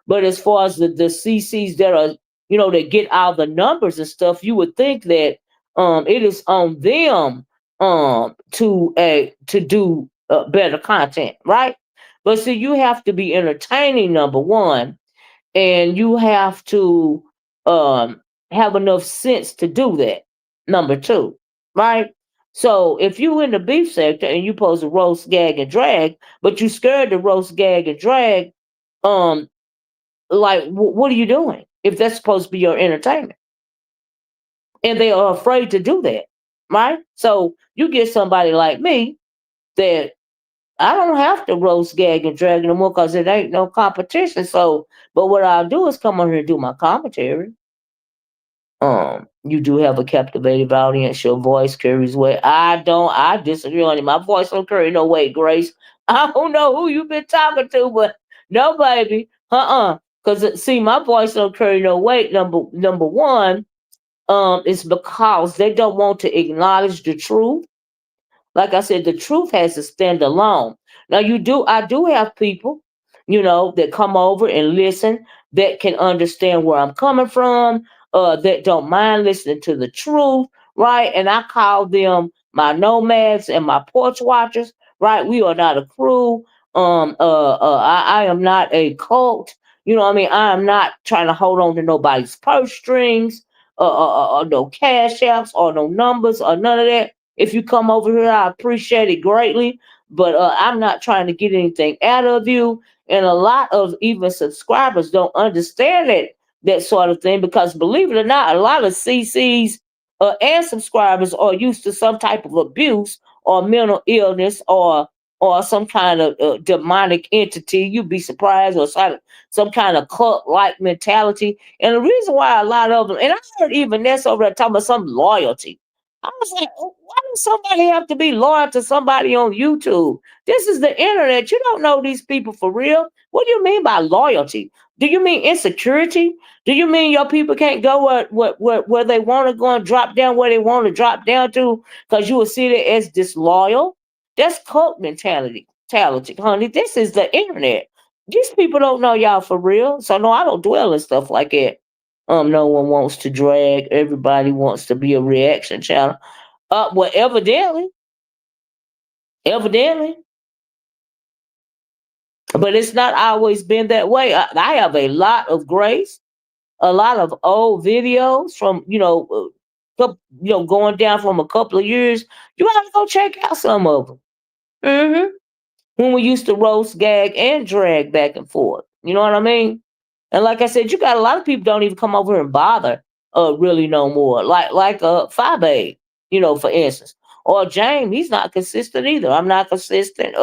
But as far as the CCs that are, that get all the numbers and stuff, you would think that it is on them to do better content, right? But see, you have to be entertaining, number one, and you have to have enough sense to do that, number two, right? So if you in the beef sector and you supposed to roast, gag, and drag, but you scared to roast, gag, and drag, um, what are you doing if that's supposed to be your entertainment? And they are afraid to do that, right? So you get somebody like me that I don't have to roast, gag, and drag no more because it ain't no competition. So, but what I'll do is come on here and do my commentary. You do have a captivative audience. Your voice carries weight. I disagree on it. My voice don't carry no weight, Grace. I don't know who you've been talking to, but no, baby. Because see, my voice don't carry no weight. Number one, it's because they don't want to acknowledge the truth. Like I said, the truth has to stand alone. Now I do have people, that come over and listen, that can understand where I'm coming from, that don't mind listening to the truth, right? And I call them my nomads and my porch watchers, right? We are not a crew. I am not a cult. You know what I mean? I am not trying to hold on to nobody's purse strings, or no cash apps, or no numbers, or none of that. If you come over here, I appreciate it greatly, but I'm not trying to get anything out of you. And a lot of even subscribers don't understand that sort of thing because, believe it or not, a lot of CCs and subscribers are used to some type of abuse or mental illness or some kind of demonic entity. You'd be surprised, or some kind of cult like mentality. And the reason why a lot of them, and I heard even this over there talking about some loyalty. I was like, why does somebody have to be loyal to somebody on YouTube? This is the internet. You don't know these people for real. What do you mean by loyalty? Do you mean insecurity? Do you mean your people can't go where they want to go and drop down where they want to drop down to because you will see it as disloyal? That's cult mentality, honey. This is the internet. These people don't know y'all for real. So no, I don't dwell in stuff like that. No one wants to drag. Everybody wants to be a reaction channel. Well, evidently, but it's not always been that way. I have a lot of grace, a lot of old videos from going down from a couple of years. You have to go check out some of them. Hmm. When we used to roast, gag, and drag back and forth. You know what I mean? And like I said, you got a lot of people don't even come over here and bother really no more. Like Fabe, for instance. Or James, he's not consistent either. I'm not consistent.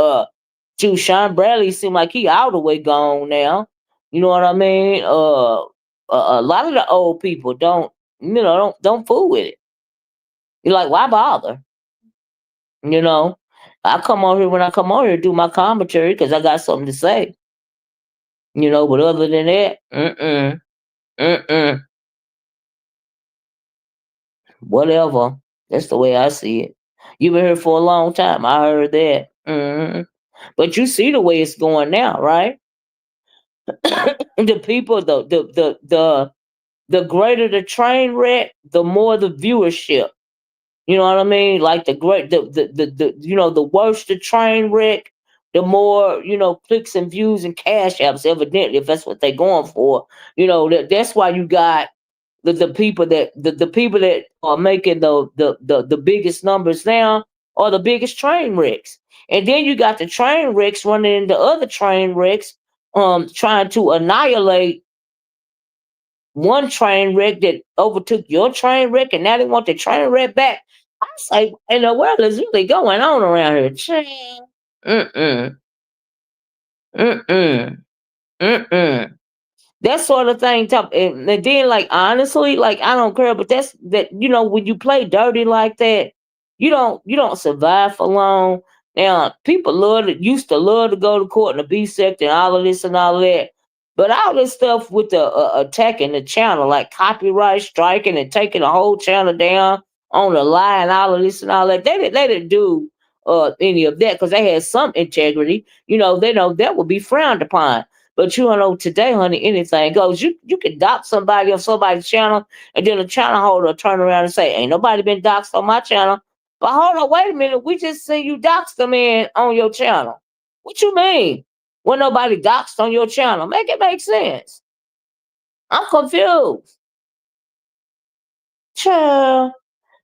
Sean Bradley seemed like he all the way gone now. You know what I mean? A lot of the old people don't fool with it. You're like, why bother? You know, I come on here when I come on here to do my commentary because I got something to say. But other than that, mm-mm, whatever. That's the way I see it. You've been here for a long time. I heard that. But you see the way it's going now, right? The people, the greater the train wreck, the more the viewership. You know what I mean? Like the worse the train wreck, the more clicks and views and cash apps. Evidently, if that's what they're going for, that's why you got the people that are making the biggest numbers now are the biggest train wrecks, and then you got the train wrecks running into other train wrecks, trying to annihilate one train wreck that overtook your train wreck, and now they want the train wreck back. I say, in the world is really going on around here? Child. Mm-mm. Mm-mm. Mm-mm. That sort of thing. And then, like, honestly, like, I don't care, but that's that. When you play dirty like that, you don't survive for long. Now, people used to love to go to court in the B sector and all of this and all of that. But all this stuff with the attacking the channel, like copyright striking and taking the whole channel down on the lie and all of this and all that, they didn't do any of that because they had some integrity. They know that would be frowned upon. But you don't know today, honey, anything goes. You can dox somebody on somebody's channel, and then the channel holder turn around and say, "Ain't nobody been doxed on my channel." But hold on, wait a minute. We just seen you dox the man on your channel. What you mean? When nobody doxed on your channel, make it make sense. I'm confused. Child,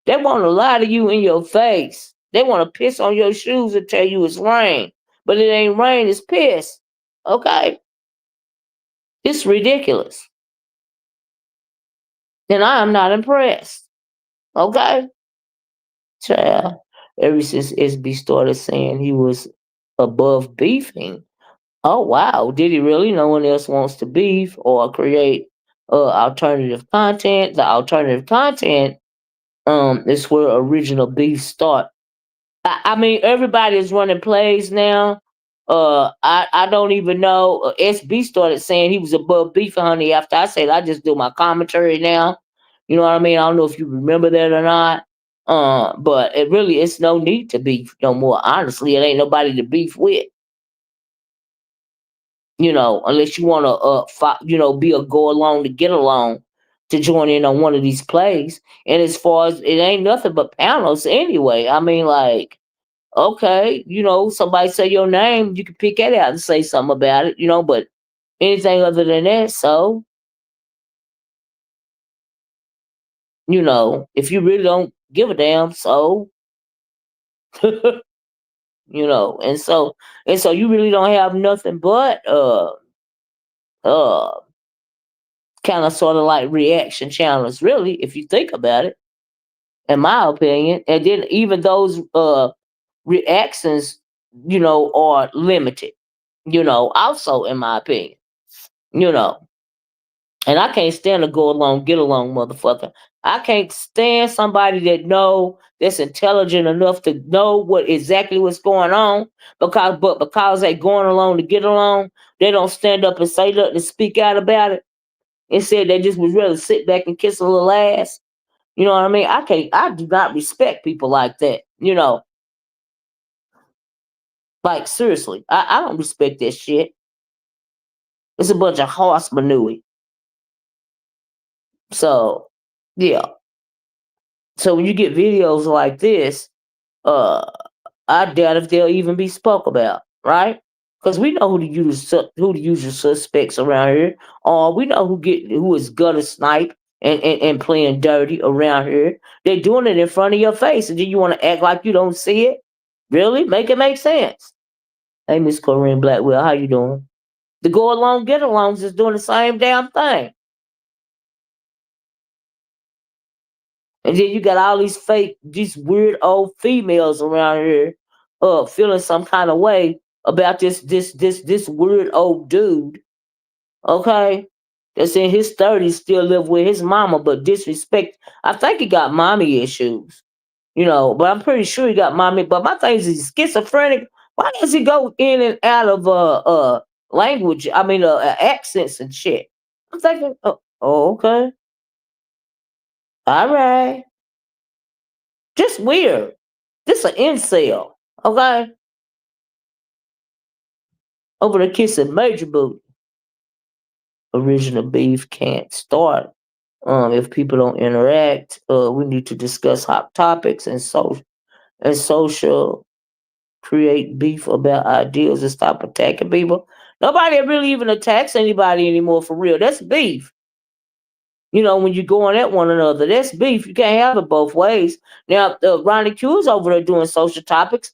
they want to lie to you in your face. They want to piss on your shoes and tell you it's rain, but it ain't rain. It's piss. Okay, it's ridiculous. And I am not impressed. Okay? Child. Ever since SB started saying he was above beefing. Oh wow. Did he really? No one else wants to beef or create alternative content. The alternative content is where original beef start. I mean, everybody is running plays now. I don't even know. SB started saying he was above beef, honey. After I said I just do my commentary now. You know what I mean? I don't know if you remember that or not. But it's no need to beef no more. Honestly, it ain't nobody to beef with. Unless you want to be a go along to get along to join in on one of these plays. And as far as it ain't nothing but panels anyway. I mean, like, okay, somebody say your name, you can pick that out and say something about it, but anything other than that, so, if you really don't give a damn, so, and so you really don't have nothing but uh kind of sort of like reaction channels, really, if you think about it. in my opinion. And then even those reactions, are limited, also in my opinion, you know. And I can't stand a go along, get along motherfucker. I can't stand somebody that's intelligent enough to know what exactly what's going on, because they going along to get along, they don't stand up and say nothing and speak out about it. Instead they just would rather sit back and kiss a little ass. You know what I mean? I do not respect people like that, Like seriously. I don't respect that shit. It's a bunch of horse manure. So yeah. So when you get videos like this, uh, I doubt if they'll even be spoke about, right? Because we know who the usual suspects around here are. We know who is gutter snipe and playing dirty around here. They're doing it in front of your face, and then you want to act like you don't see it. Really, make it make sense. Hey, Miss Corinne Blackwell, how you doing? The go along, get alongs is doing the same damn thing. And then you got all these weird old females around here, feeling some kind of way about this weird old dude, okay, that's in his 30s, still live with his mama, but disrespect. I think he got mommy issues, but I'm pretty sure he got mommy. But my thing is, he's schizophrenic. Why does he go in and out of language? I mean, accents and shit. I'm thinking, oh okay, all right. Just weird. This an incel, okay? Over there kissing major booty. Original beef can't start. If people don't interact, we need to discuss hot topics and social create beef about ideas and stop attacking people. Nobody really even attacks anybody anymore for real. That's beef. When you're going at one another, that's beef. You can't have it both ways. Now, Ronnie Q is over there doing social topics.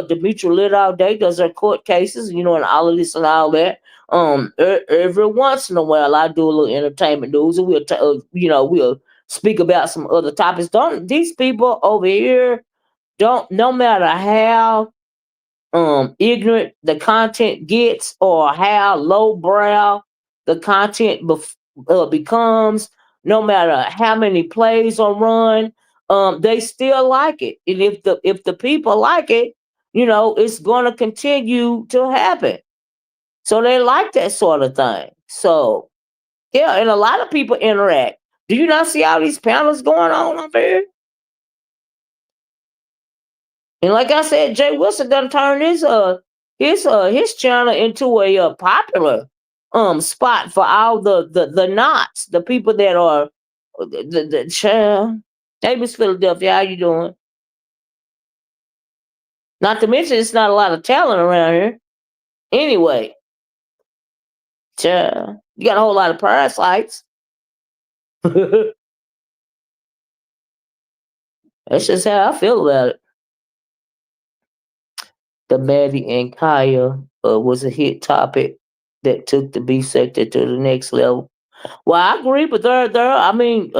Demetri lit all day, does her court cases, and all of this and all that. Every once in a while, I do a little entertainment news, and we'll speak about some other topics. Don't these people over here don't no matter how ignorant the content gets or how lowbrow the becomes, no matter how many plays are run, they still like it. And if the people like it, it's going to continue to happen. So they like that sort of thing. So yeah, and a lot of people interact. Do you not see all these panels going on up here? And like I said, Jay Wilson done turned his channel into a popular spot for all the knots, the people that are the child. Hey, Miss Philadelphia, how you doing? Not to mention, it's not a lot of talent around here. Anyway, child, you got a whole lot of parasites. That's just how I feel about it. The Maddie and Kaya was a hit topic that took the beef sector to the next level. Well, I agree, but I mean,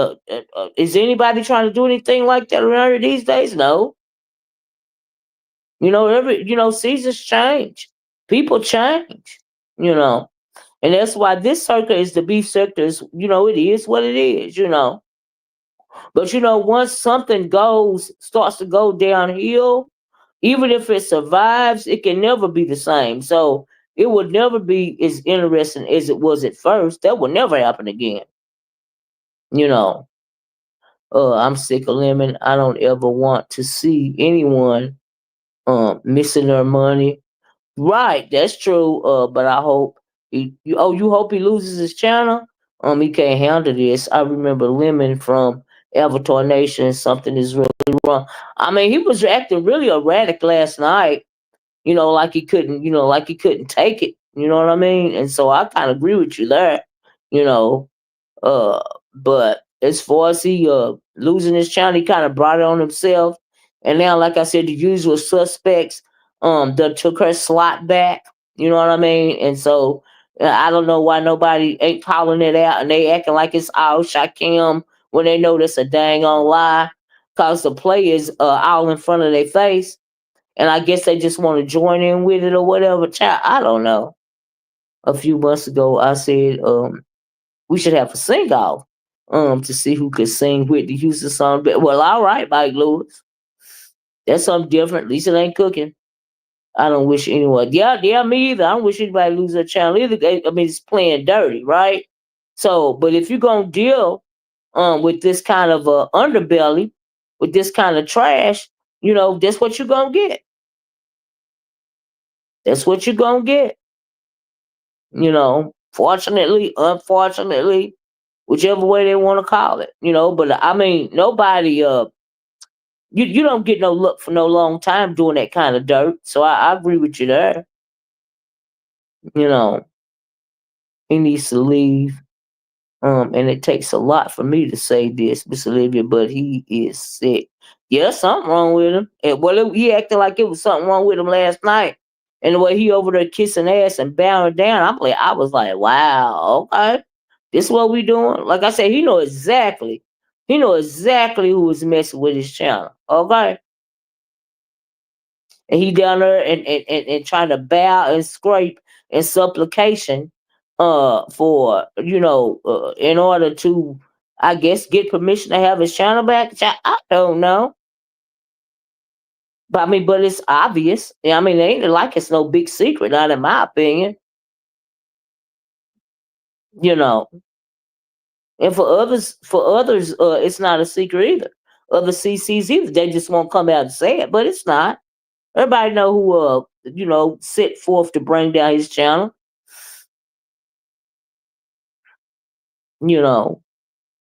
is anybody trying to do anything like that around here these days? No. Seasons change, people change, you know, and that's why this circle is the beef sector. It is what it is. But once something starts to go downhill, even if it survives, it can never be the same. So it would never be as interesting as it was at first. That would never happen again. You know, I'm sick of lemon. I don't ever want to see anyone missing their money. Right, that's true. But I hope you hope he loses his channel. He can't handle this. I remember Lemon from Avatar Nation. Something is really wrong. I mean, he was acting really erratic last night. Like he couldn't take it. You know what I mean? And so I kind of agree with you there. You know, uh, but as far as he losing his channel, he kind of brought it on himself. And now, like I said, the usual suspects that took her slot back. You know what I mean? And so I don't know why nobody ain't calling it out and they acting like it's all Shakim when they know that's a dang on lie. because the play is all in front of their face, and I guess they just want to join in with it or whatever. Child, I don't know. A few months ago, I said we should have a sing off to see who could sing Whitney Houston song. Well, all right, Mike Lewis, that's something different. At least it ain't cooking. I don't wish anyone. Yeah, yeah, me either. I don't wish anybody lose their channel either. I mean, it's playing dirty, right? So, but if you're gonna deal with this kind of underbelly, with this kind of trash, that's what you're gonna get. That's what you're gonna get. Fortunately, unfortunately, whichever way they want to call it. But I mean, nobody. You don't get no look for no long time doing that kind of dirt. So I agree with you there. You know, he needs to leave. And it takes a lot for me to say this, Miss Olivia, but he is sick. Yeah, something wrong with him. He acted like it was something wrong with him last night. And the way he over there kissing ass and bowing down, I was like, wow, okay. This is what we doing? Like I said, he know exactly who was messing with his channel. Okay. And he down there and trying to bow and scrape in supplication for in order to, I guess, get permission to have his channel back. I don't know, but I mean, but it's obvious. I mean, it ain't like it's no big secret, not in my opinion. you know and for others it's not a secret either. Other CCs either, they just won't come out and say it, but it's not. Everybody know who set forth to bring down his channel. you know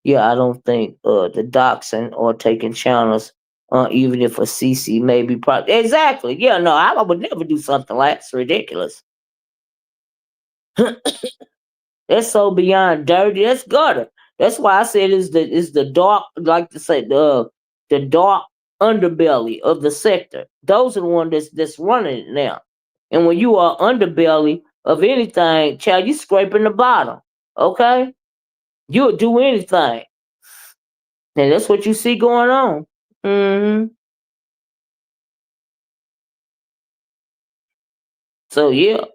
Yeah, I don't think the doxing or taking channels, even if a CC may be exactly. Yeah, no, I would never do something like that's ridiculous. That's so beyond dirty. That's gutter. That's why I said is the dark, like to say the dark underbelly of the sector. Those are the ones that's running it now. And when you are underbelly of anything, child, you scraping the bottom. Okay, you'll do anything. And that's what you see going on. hmm So yeah,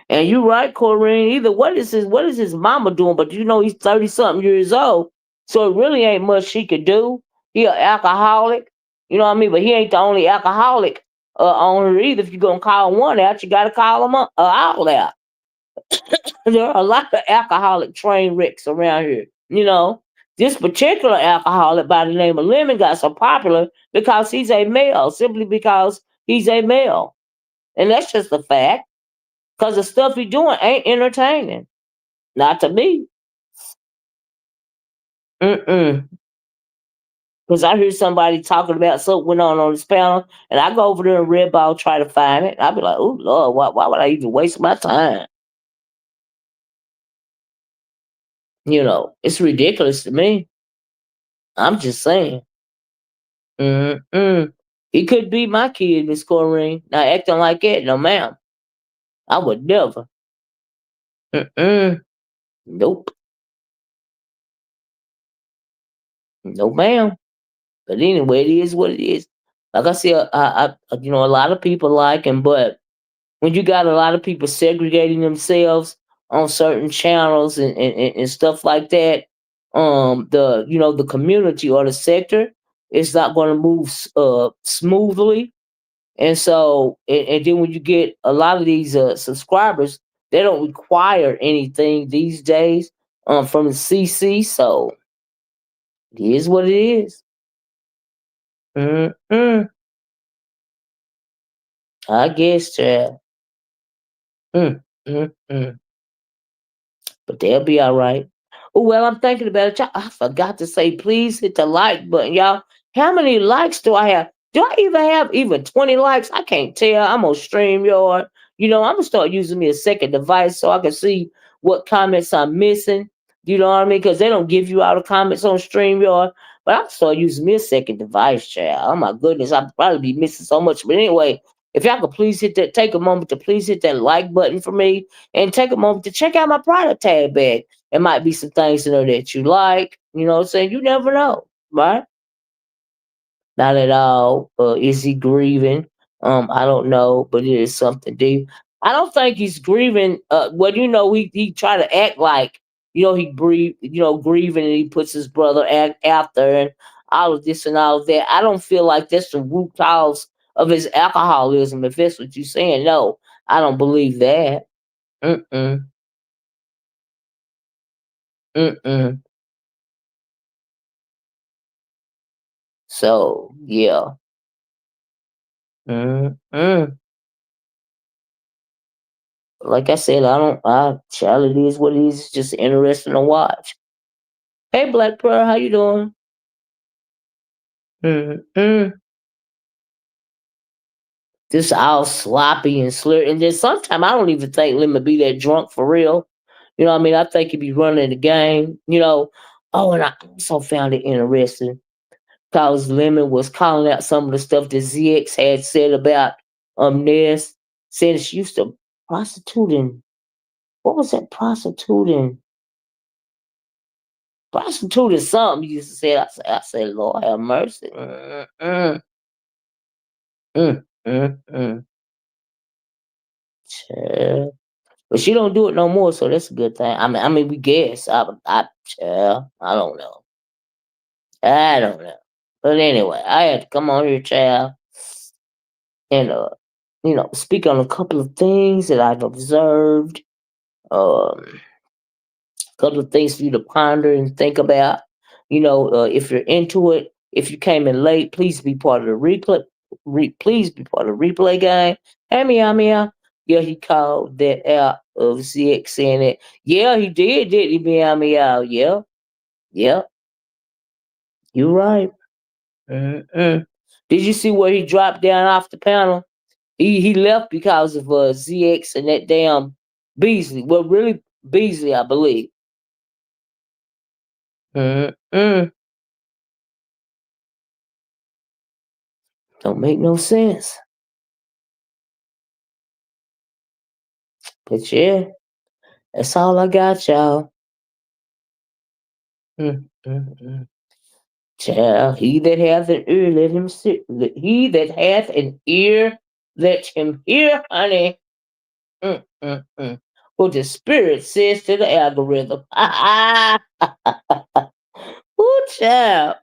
and you're right, Corinne. Either what is his mama doing? But he's 30 something years old, so it really ain't much she could do. He an alcoholic, you know what I mean. But he ain't the only alcoholic on her either. If you're gonna call one out, you gotta call him all out. There are a lot of alcoholic train wrecks around here. This particular alcoholic by the name of Lemon got so popular because he's a male, simply because he's a male. And that's just a fact. Because the stuff he doing ain't entertaining. Not to me. Mm-mm. Because I hear somebody talking about something went on this panel, and I go over there and red ball try to find it. I'll be like, oh, Lord, why would I even waste my time? It's ridiculous to me. I'm just saying. Mm-mm. He could be my kid, Miss Corrine. Now, acting like that, no, ma'am. I would never. Mm-mm. Nope. No, ma'am. But anyway, it is what it is. Like I said, a lot of people like him, but when you got a lot of people segregating themselves on certain channels and stuff like that, the community or the sector is not going to move smoothly. And so, and then when you get a lot of these subscribers, they don't require anything these days from the CC. So it is what it is. Mm-mm. I guess, Chad. Mm, mm, mm. But they'll be all right. Oh, well, I'm thinking about it. Y'all, I forgot to say, please hit the like button, y'all. How many likes do I have? Do I even have 20 likes? I can't tell. I'm on StreamYard. I'm gonna start using me a second device so I can see what comments I'm missing. You know what I mean? Because they don't give you all the comments on StreamYard. But I'll start using me a second device, child. Oh my goodness, I'll probably be missing so much. But anyway, if y'all could please take a moment to please hit that like button for me and take a moment to check out my product tag bag. It might be some things in there that you like. You know what I'm saying? You never know, right? Not at all. Is he grieving? I don't know, but it is something deep. I don't think he's grieving. Well, he tried to act like he breathe, grieving, and he puts his brother after and all of this and all of that. I don't feel like that's the root cause of his alcoholism. If that's what you're saying, no, I don't believe that. Mm-mm, mm-mm. So yeah, mm-mm. Like I said, I don't. Child, it is what it is. It's just interesting to watch. Hey, Black Pearl, how you doing? Mm-mm. Just all sloppy and slurred. And then sometimes I don't even think Lemon be that drunk for real. You know what I mean? I think he be running the game. Oh, and I also found it interesting because Lemon was calling out some of the stuff that ZX had said about Ness, saying she used to prostituting. What was that prostituting? Prostituting something you used to say. I said, Lord have mercy. Mm, mm, mm. Child. But she don't do it no more, so that's a good thing. I mean, we guess. Child, I don't know. I don't know. But anyway, I had to come on here, child, and speak on a couple of things that I've observed. Um, couple of things for you to ponder and think about. If you're into it, if you came in late, please be part of the replay. Please be part of the replay game. Hey, meow meow. Yeah, he called that out of ZX saying it. Yeah, he did he, meow meow? Yeah, yeah, you're right. Mm-mm. Did you see where he dropped down off the panel? He left because of ZX and that damn Beasley. Well, really Beasley, I believe. Mm-mm. Don't make no sense. But yeah, that's all I got, y'all. Mm, mm, mm. Child, he that hath an ear, let him sit. He that hath an ear, let him hear, honey. What the spirit says to the algorithm. Ooh, child.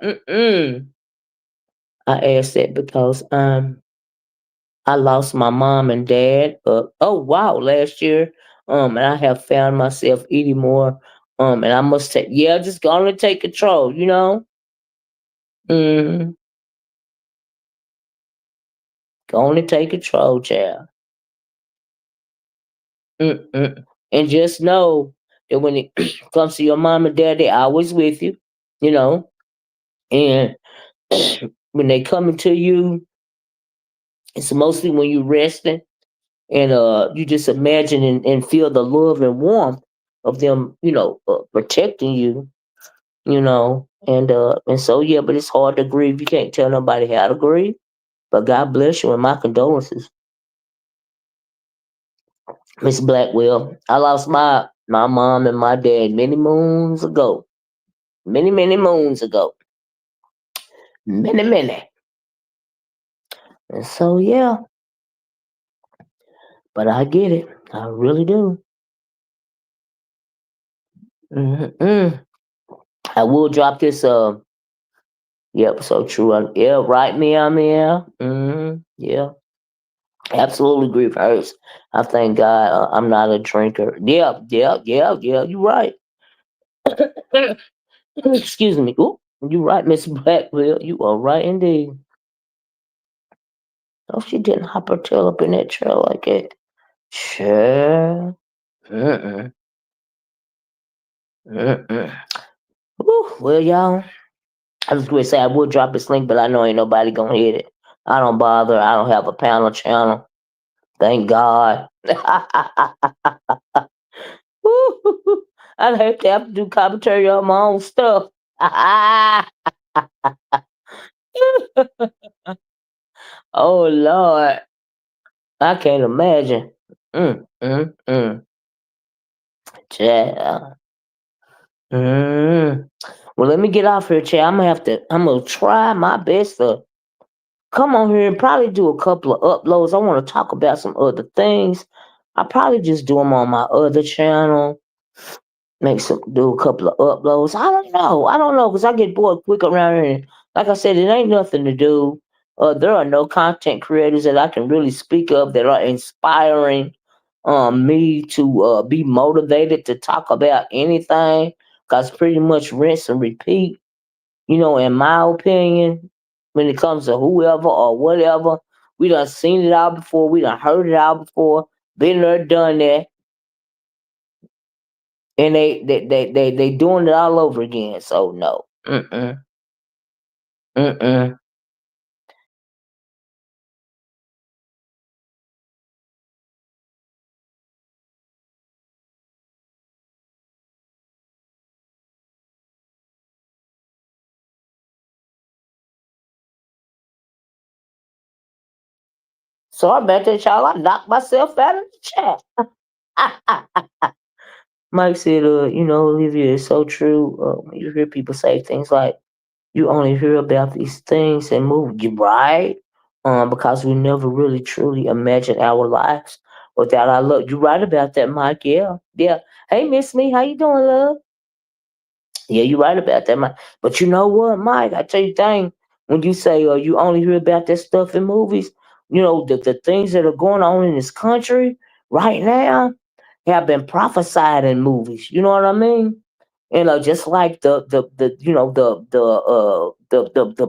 I asked that because I lost my mom and dad. Oh wow, last year. And I have found myself eating more. And I must take, yeah, just gonna take control. Mm-hmm. Gonna take control, child. Mm-mm. And just know that when it comes to your mom and dad, they're always with you. You know, and when they coming to you, it's mostly when you're resting, and you just imagine and feel the love and warmth of them. Protecting you. And so yeah, but it's hard to grieve. You can't tell nobody how to grieve. But God bless you and my condolences, Miss Blackwell. I lost my mom and my dad many moons ago. Many moons ago. Many. And so yeah, but I get it. I really do. Mm-mm. I will drop this. Yep. So true. Yeah. Right. Meow meow. Yeah. Absolutely grief hurts. I thank God I'm not a drinker. Yeah. You're right. Excuse me. Ooh, you're right, Miss Blackwell. You are right indeed. No, she didn't hop her tail up in that chair like that. Sure. Mm-mm. Mm-mm. Well, y'all, I was going to say I would drop this link, but I know ain't nobody going to hit it. I don't bother. I don't have a panel channel. Thank God. I'd hate to have to do commentary on my own stuff. Oh, Lord. I can't imagine. Mm. Child. Mm. Well, let me get off here, Chad. I'm gonna try my best to come on here and probably do a couple of uploads. I want to talk about some other things. I probably just do them on my other channel. Do a couple of uploads. I don't know. I don't know because I get bored quick around here. And like I said, it ain't nothing to do. There are no content creators that I can really speak of that are inspiring me to be motivated to talk about anything. Cause pretty much rinse and repeat. In my opinion, when it comes to whoever or whatever, we done seen it out before. We done heard it out before. Been there, done that, and they doing it all over again. So no, mm-mm. Sorry about that, y'all. I knocked myself out of the chat. Mike said, Olivia, is so true. You hear people say things like, you only hear about these things and move you right, because we never really truly imagine our lives without our love. You're right about that, Mike. Yeah, yeah. Hey, Miss Me, how you doing, love? Yeah, you're right about that, Mike. But you know what, Mike? I tell you, thing when you say, you only hear about that stuff in movies. The things that are going on in this country right now have been prophesied in movies. You know what I mean? Just like the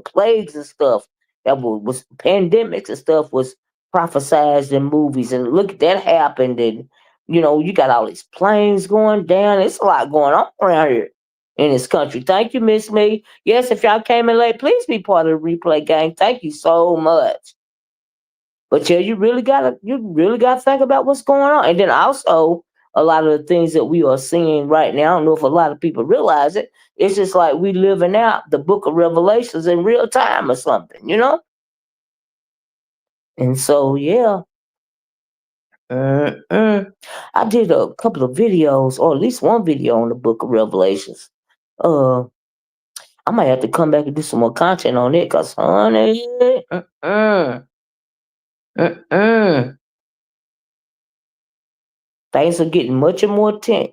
plagues and stuff that was pandemics and stuff was prophesized in movies, and look, that happened, and you got all these planes going down. It's a lot going on around here in this country. Thank you, Miss Me. Yes, if y'all came in late, please be part of the replay gang. Thank you so much. But yeah, you really gotta think about what's going on. And then also a lot of the things that we are seeing right now, I don't know if a lot of people realize it, it's just like we living out the book of Revelations in real time or something. And so yeah. I did a couple of videos, or at least one video on the book of Revelations. Uh I might have to come back and do some more content on it, cause honey, mm-mm. Things are getting much more tense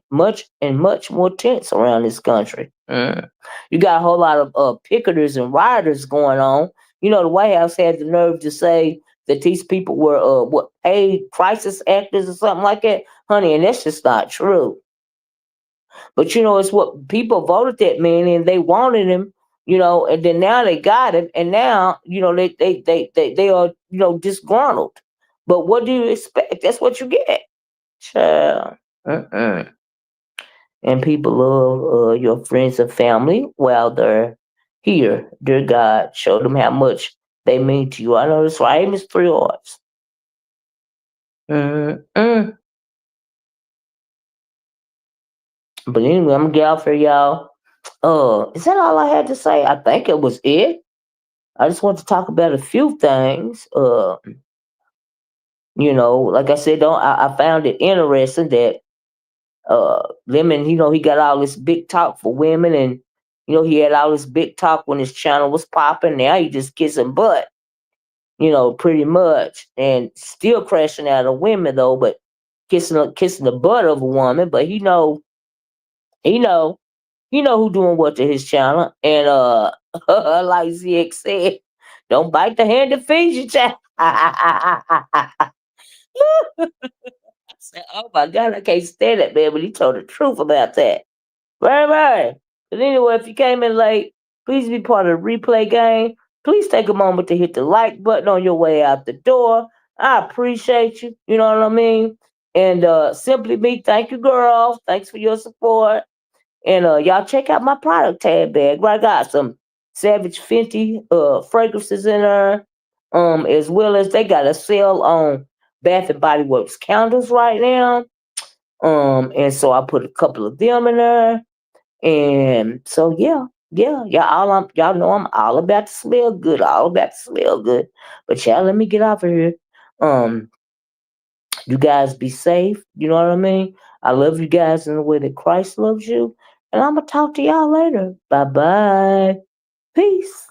around this country. You got a whole lot of picketers and rioters going on. The White House had the nerve to say that these people were what, paid crisis actors or something like that, honey, and that's just not true. But it's what people voted that man in. They wanted him, and then now they got him, and now they are disgruntled. But what do you expect? That's what you get. Child. Mm-mm. And people love your friends and family while they're here. Dear God, show them how much they mean to you. I know that's right, Miss Three Hearts. Mm-mm. But anyway, I'm gonna get out for y'all. Is that all I had to say? I think it was it. I just want to talk about a few things. Like I said, don't I found it interesting that Lemon, he got all this big talk for women, and he had all this big talk when his channel was popping. Now he just kissing butt, pretty much, and still crashing out of women though, but kissing the butt of a woman. But he know, who doing what to his channel, and like ZX said, don't bite the hand that feeds you, child. I said, oh my God, I can't stand that man, but he told the truth about that. Right, right. But anyway, if you came in late, please be part of the replay game. Please take a moment to hit the like button on your way out the door. I appreciate you. You know what I mean? And simply me, thank you, girl. Thanks for your support. And y'all check out my product tab bag. Where I got some Savage Fenty fragrances in there. As well as they got a sale on Bath and Body Works candles right now. And so I put a couple of them in there. And so yeah, y'all know I'm all about to smell good, all about to smell good. But y'all, let me get off of here. Um, you guys be safe. You know what I mean? I love you guys in the way that Christ loves you. And I'm gonna talk to y'all later. Bye bye. Peace.